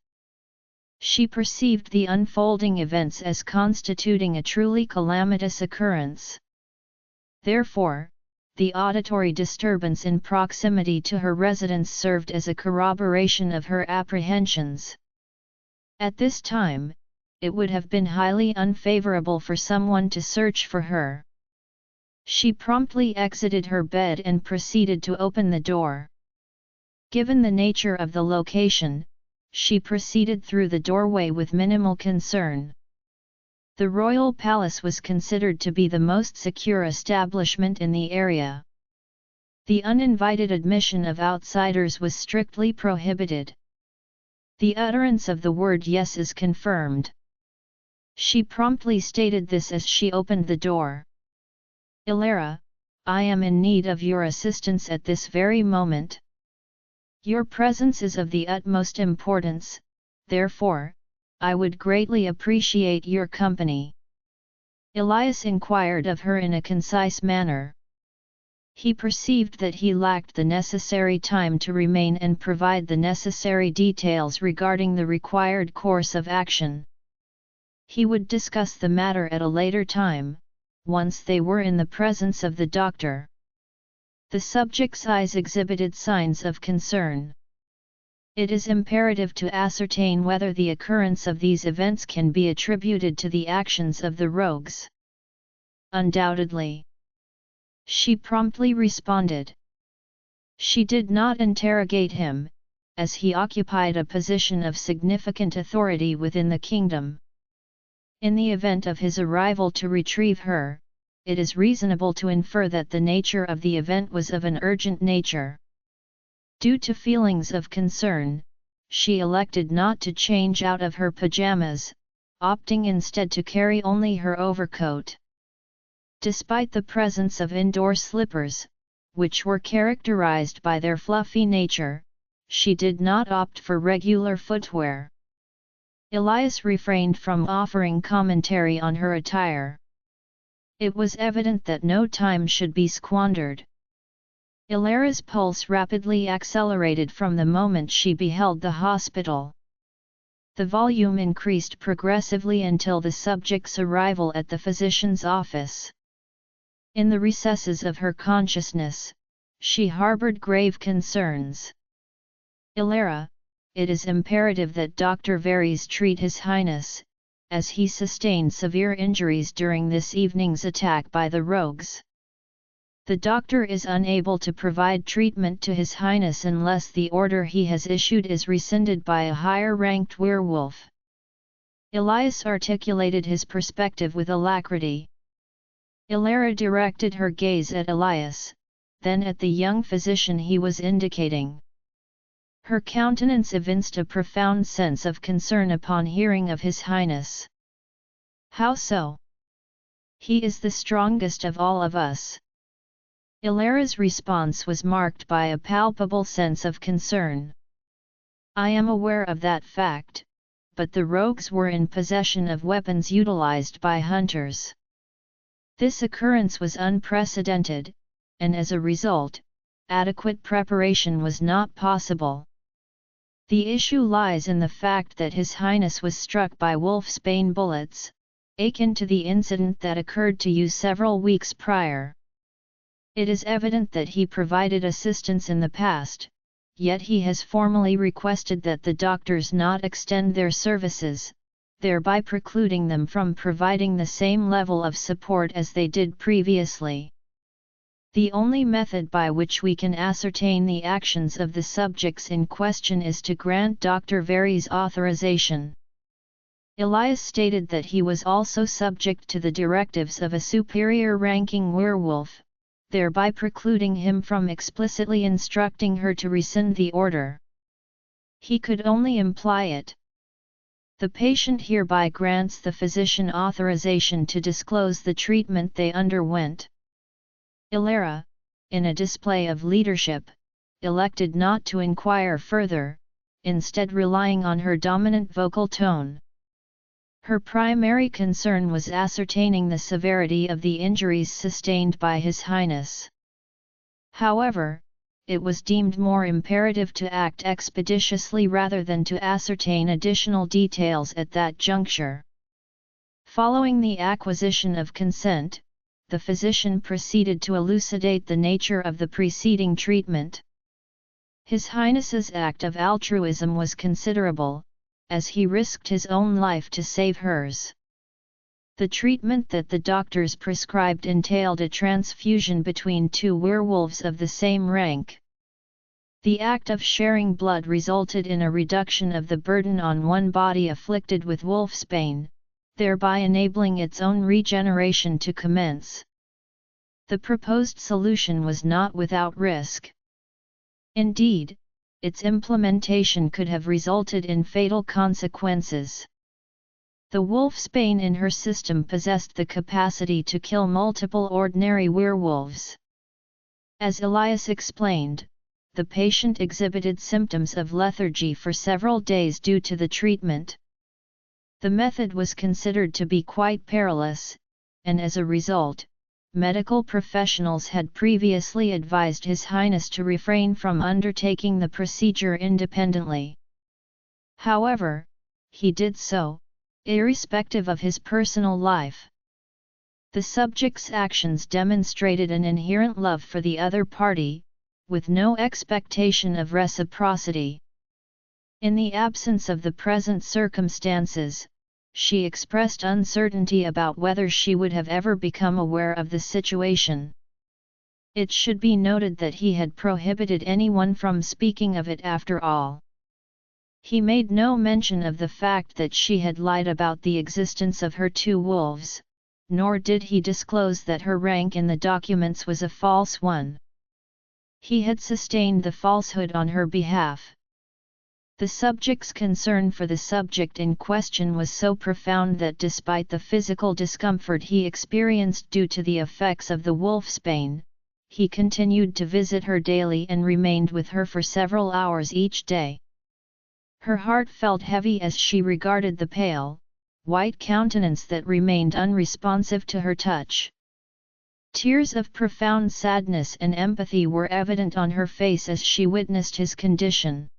She perceived the unfolding events as constituting a truly calamitous occurrence. Therefore, the auditory disturbance in proximity to her residence served as a corroboration of her apprehensions. At this time, it would have been highly unfavorable for someone to search for her. She promptly exited her bed and proceeded to open the door. Given the nature of the location, she proceeded through the doorway with minimal concern. The royal palace was considered to be the most secure establishment in the area. The uninvited admission of outsiders was strictly prohibited. The utterance of the word "yes" is confirmed. She promptly stated this as she opened the door. "Elara, I am in need of your assistance at this very moment. Your presence is of the utmost importance, therefore, I would greatly appreciate your company." Elias inquired of her in a concise manner. He perceived that he lacked the necessary time to remain and provide the necessary details regarding the required course of action. He would discuss the matter at a later time, once they were in the presence of the doctor. The subject's eyes exhibited signs of concern. It is imperative to ascertain whether the occurrence of these events can be attributed to the actions of the rogues. "Undoubtedly," she promptly responded. She did not interrogate him, as he occupied a position of significant authority within the kingdom. In the event of his arrival to retrieve her, it is reasonable to infer that the nature of the event was of an urgent nature. Due to feelings of concern, she elected not to change out of her pajamas, opting instead to carry only her overcoat. Despite the presence of indoor slippers, which were characterized by their fluffy nature, she did not opt for regular footwear. Elias refrained from offering commentary on her attire. It was evident that no time should be squandered. Elara's pulse rapidly accelerated from the moment she beheld the hospital. The volume increased progressively until the subject's arrival at the physician's office. In the recesses of her consciousness, she harbored grave concerns. "Elara, it is imperative that Dr. Varys treat His Highness, as he sustained severe injuries during this evening's attack by the rogues. The doctor is unable to provide treatment to His Highness unless the order he has issued is rescinded by a higher-ranked werewolf." Elias articulated his perspective with alacrity. Elara directed her gaze at Elias, then at the young physician he was indicating. Her countenance evinced a profound sense of concern upon hearing of His Highness. "How so?" "He is the strongest of all of us." Elara's response was marked by a palpable sense of concern. "I am aware of that fact, but the rogues were in possession of weapons utilized by hunters. This occurrence was unprecedented, and as a result, adequate preparation was not possible. The issue lies in the fact that His Highness was struck by wolfsbane bullets, akin to the incident that occurred to you several weeks prior. It is evident that he provided assistance in the past, yet he has formally requested that the doctors not extend their services, thereby precluding them from providing the same level of support as they did previously. The only method by which we can ascertain the actions of the subjects in question is to grant Dr. Varys authorization." Elias stated that he was also subject to the directives of a superior-ranking werewolf, thereby precluding him from explicitly instructing her to rescind the order. He could only imply it. The patient hereby grants the physician authorization to disclose the treatment they underwent. Elara, in a display of leadership, elected not to inquire further, instead relying on her dominant vocal tone. Her primary concern was ascertaining the severity of the injuries sustained by His Highness. However, it was deemed more imperative to act expeditiously rather than to ascertain additional details at that juncture. Following the acquisition of consent, the physician proceeded to elucidate the nature of the preceding treatment. His Highness's act of altruism was considerable, as he risked his own life to save hers. The treatment that the doctors prescribed entailed a transfusion between two werewolves of the same rank. The act of sharing blood resulted in a reduction of the burden on one body afflicted with wolfsbane, thereby enabling its own regeneration to commence. The proposed solution was not without risk. Indeed, its implementation could have resulted in fatal consequences. The wolfsbane in her system possessed the capacity to kill multiple ordinary werewolves. As Elias explained, the patient exhibited symptoms of lethargy for several days due to the treatment. The method was considered to be quite perilous, and as a result, medical professionals had previously advised His Highness to refrain from undertaking the procedure independently. However, he did so, irrespective of his personal life. The subject's actions demonstrated an inherent love for the other party, with no expectation of reciprocity. In the absence of the present circumstances, she expressed uncertainty about whether she would have ever become aware of the situation. It should be noted that he had prohibited anyone from speaking of it after all. He made no mention of the fact that she had lied about the existence of her two wolves, nor did he disclose that her rank in the documents was a false one. He had sustained the falsehood on her behalf. The subject's concern for the subject in question was so profound that despite the physical discomfort he experienced due to the effects of the wolfsbane, he continued to visit her daily and remained with her for several hours each day. Her heart felt heavy as she regarded the pale, white countenance that remained unresponsive to her touch. Tears of profound sadness and empathy were evident on her face as she witnessed his condition.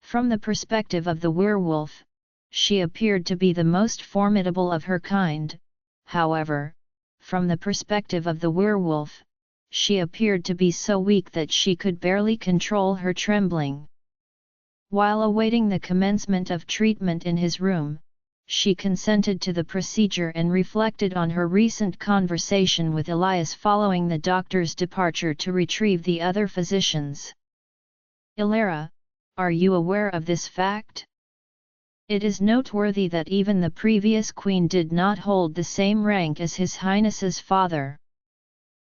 From the perspective of the werewolf, she appeared to be the most formidable of her kind. However, from the perspective of the werewolf, she appeared to be so weak that she could barely control her trembling. While awaiting the commencement of treatment in his room, she consented to the procedure and reflected on her recent conversation with Elias following the doctor's departure to retrieve the other physicians. "Elara, are you aware of this fact? It is noteworthy that even the previous queen did not hold the same rank as His Highness's father.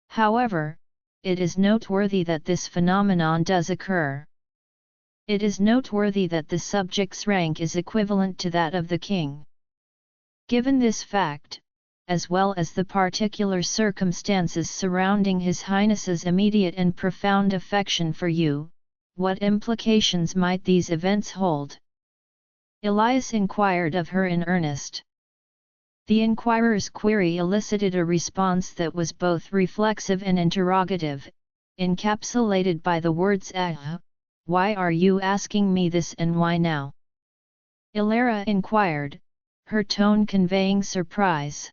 However, it is noteworthy that this phenomenon does occur. It is noteworthy that the subject's rank is equivalent to that of the king. Given this fact, as well as the particular circumstances surrounding His Highness's immediate and profound affection for you, what implications might these events hold?" Elias inquired of her in earnest. The inquirer's query elicited a response that was both reflexive and interrogative, encapsulated by the words "Ah, why are you asking me this and why now?" Elara inquired, her tone conveying surprise.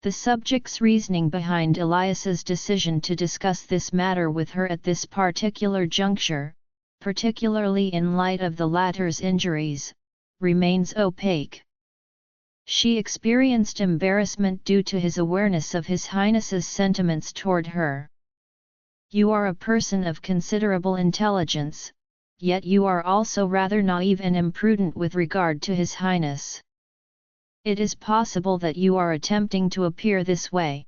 The subject's reasoning behind Elias's decision to discuss this matter with her at this particular juncture, particularly in light of the latter's injuries, remains opaque. She experienced embarrassment due to his awareness of His Highness's sentiments toward her. "You are a person of considerable intelligence, yet you are also rather naive and imprudent with regard to His Highness. It is possible that you are attempting to appear this way.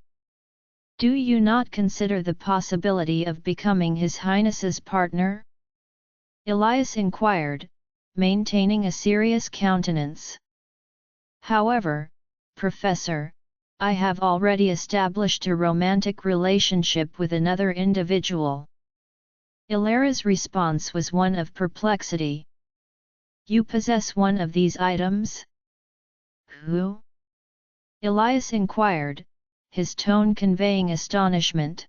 Do you not consider the possibility of becoming His Highness's partner? Elias inquired, maintaining a serious countenance. However, Professor, I have already established a romantic relationship with another individual. Elara's response was one of perplexity. You possess one of these items? Who? Elias inquired, his tone conveying astonishment.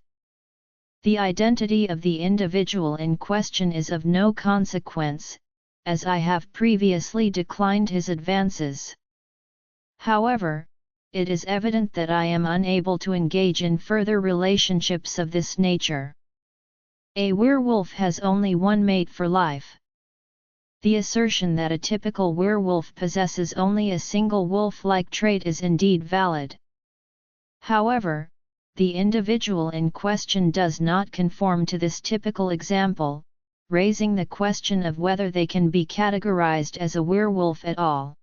The identity of the individual in question is of no consequence, as I have previously declined his advances. However, it is evident that I am unable to engage in further relationships of this nature. A werewolf has only one mate for life. The assertion that a typical werewolf possesses only a single wolf-like trait is indeed valid. However, the individual in question does not conform to this typical example, raising the question of whether they can be categorized as a werewolf at all.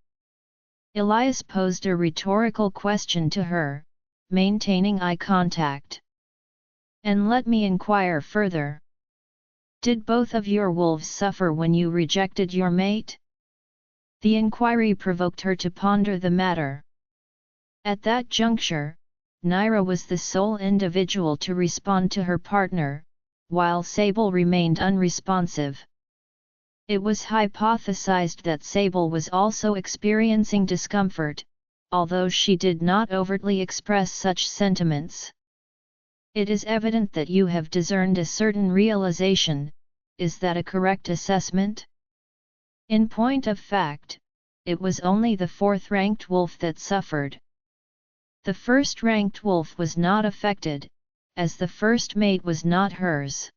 Elias posed a rhetorical question to her, maintaining eye contact. And let me inquire further. Did both of your wolves suffer when you rejected your mate? The inquiry provoked her to ponder the matter. At that juncture, Naira was the sole individual to respond to her partner, while Sable remained unresponsive. It was hypothesized that Sable was also experiencing discomfort, although she did not overtly express such sentiments. It is evident that you have discerned a certain realization. Is that a correct assessment? In point of fact, it was only the fourth-ranked wolf that suffered. The first-ranked wolf was not affected, as the first mate was not hers.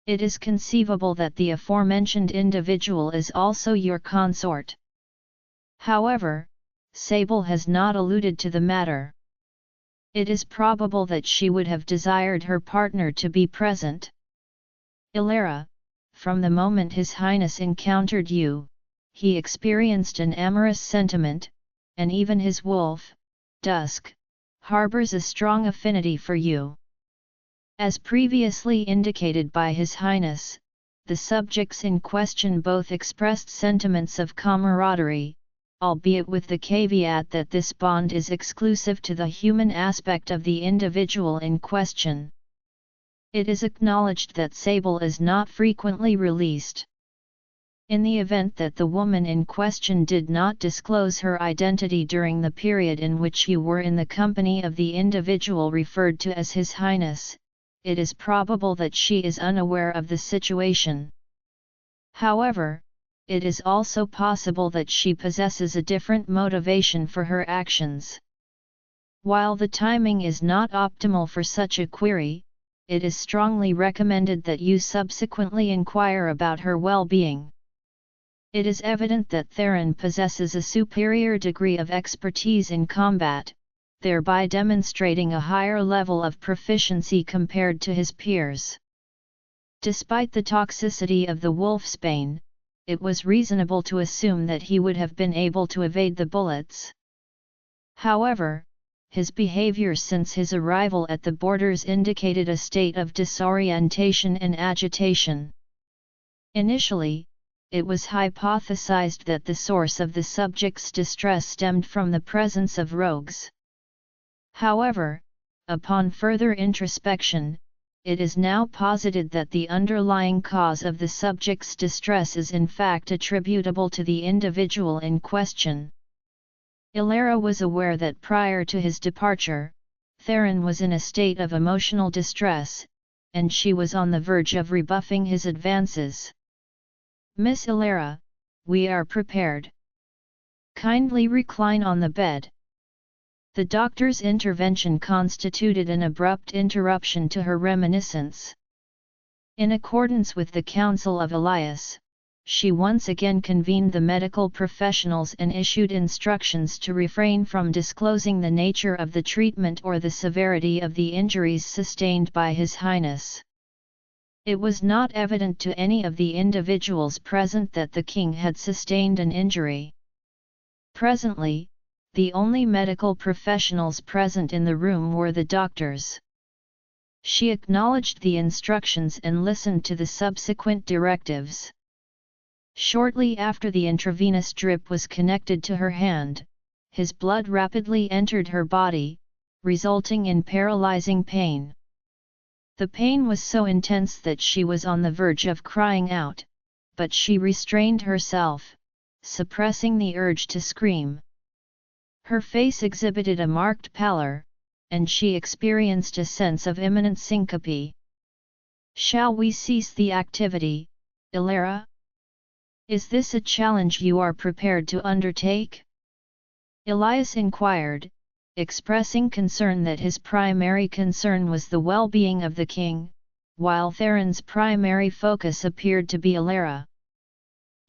It is conceivable that the aforementioned individual is also your consort. However, Sable has not alluded to the matter. It is probable that she would have desired her partner to be present. Elara, from the moment His Highness encountered you, he experienced an amorous sentiment, and even his wolf, Dusk, harbors a strong affinity for you. As previously indicated by His Highness, the subjects in question both expressed sentiments of camaraderie, albeit with the caveat that this bond is exclusive to the human aspect of the individual in question. It is acknowledged that Sable is not frequently released. In the event that the woman in question did not disclose her identity during the period in which you were in the company of the individual referred to as His Highness, it is probable that she is unaware of the situation. However, it is also possible that she possesses a different motivation for her actions. While the timing is not optimal for such a query, it is strongly recommended that you subsequently inquire about her well-being. It is evident that Theron possesses a superior degree of expertise in combat, thereby demonstrating a higher level of proficiency compared to his peers. Despite the toxicity of the wolfsbane, it was reasonable to assume that he would have been able to evade the bullets. However, his behavior since his arrival at the borders indicated a state of disorientation and agitation. Initially, it was hypothesized that the source of the subject's distress stemmed from the presence of rogues. However, upon further introspection, it is now posited that the underlying cause of the subject's distress is in fact attributable to the individual in question. Elara was aware that prior to his departure, Theron was in a state of emotional distress, and she was on the verge of rebuffing his advances. Miss Elara, we are prepared. Kindly recline on the bed. The doctor's intervention constituted an abrupt interruption to her reminiscence. In accordance with the counsel of Elias, she once again convened the medical professionals and issued instructions to refrain from disclosing the nature of the treatment or the severity of the injuries sustained by His Highness. It was not evident to any of the individuals present that the king had sustained an injury. Presently, The only medical professionals present in the room were the doctors. She acknowledged the instructions and listened to the subsequent directives. Shortly after the intravenous drip was connected to her hand, his blood rapidly entered her body, resulting in paralyzing pain. The pain was so intense that she was on the verge of crying out, but she restrained herself, suppressing the urge to scream. Her face exhibited a marked pallor, and she experienced a sense of imminent syncope. "Shall we cease the activity, Elara? Is this a challenge you are prepared to undertake?" Elias inquired, expressing concern that his primary concern was the well-being of the king, while Theron's primary focus appeared to be Elara.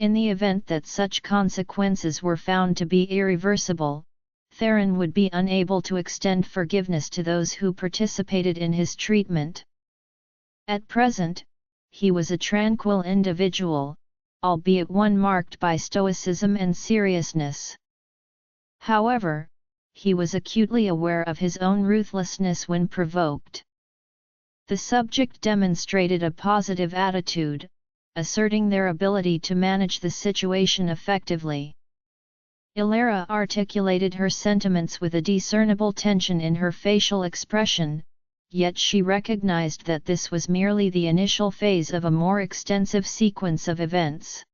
In the event that such consequences were found to be irreversible, Theron would be unable to extend forgiveness to those who participated in his treatment. At present, he was a tranquil individual, albeit one marked by stoicism and seriousness. However, he was acutely aware of his own ruthlessness when provoked. The subject demonstrated a positive attitude, asserting their ability to manage the situation effectively. Elara articulated her sentiments with a discernible tension in her facial expression, yet she recognized that this was merely the initial phase of a more extensive sequence of events.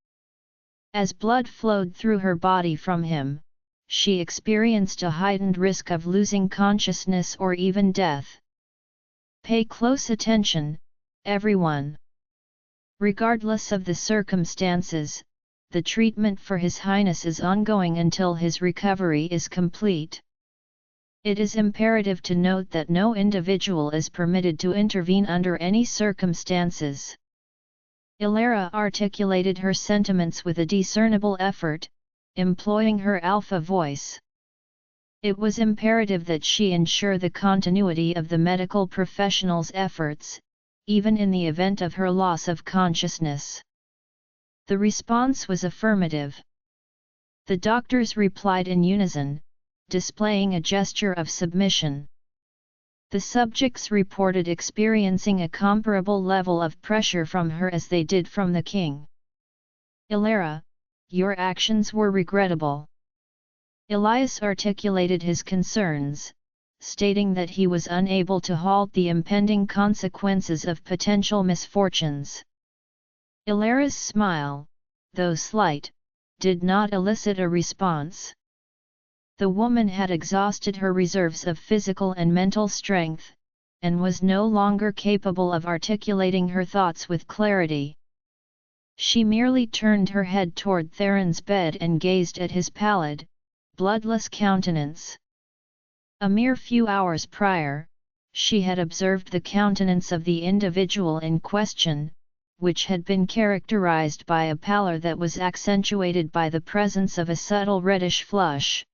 As blood flowed through her body from him, she experienced a heightened risk of losing consciousness or even death. Pay close attention, everyone. Regardless of the circumstances, the treatment for His Highness is ongoing until his recovery is complete. It is imperative to note that no individual is permitted to intervene under any circumstances. Elara articulated her sentiments with a discernible effort, employing her alpha voice. It was imperative that she ensure the continuity of the medical professional's efforts, even in the event of her loss of consciousness. The response was affirmative. The doctors replied in unison, displaying a gesture of submission. The subjects reported experiencing a comparable level of pressure from her as they did from the king. "Elara, your actions were regrettable." Elias articulated his concerns, stating that he was unable to halt the impending consequences of potential misfortunes. Elara's smile, though slight, did not elicit a response. The woman had exhausted her reserves of physical and mental strength, and was no longer capable of articulating her thoughts with clarity. She merely turned her head toward Theron's bed and gazed at his pallid, bloodless countenance. A mere few hours prior, she had observed the countenance of the individual in question, which had been characterized by a pallor that was accentuated by the presence of a subtle reddish flush.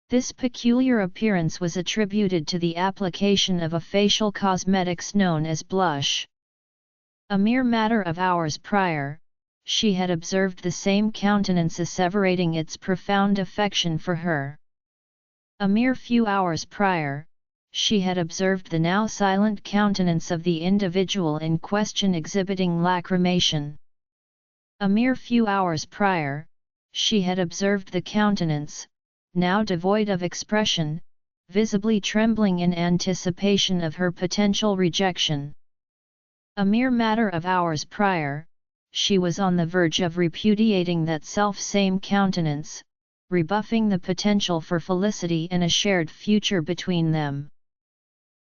This peculiar appearance was attributed to the application of a facial cosmetics known as blush. A mere matter of hours prior, she had observed the same countenance asseverating its profound affection for her. A mere few hours prior, she had observed the now silent countenance of the individual in question exhibiting lacrimation. A mere few hours prior, she had observed the countenance, now devoid of expression, visibly trembling in anticipation of her potential rejection. A mere matter of hours prior, she was on the verge of repudiating that self-same countenance, rebuffing the potential for felicity and a shared future between them.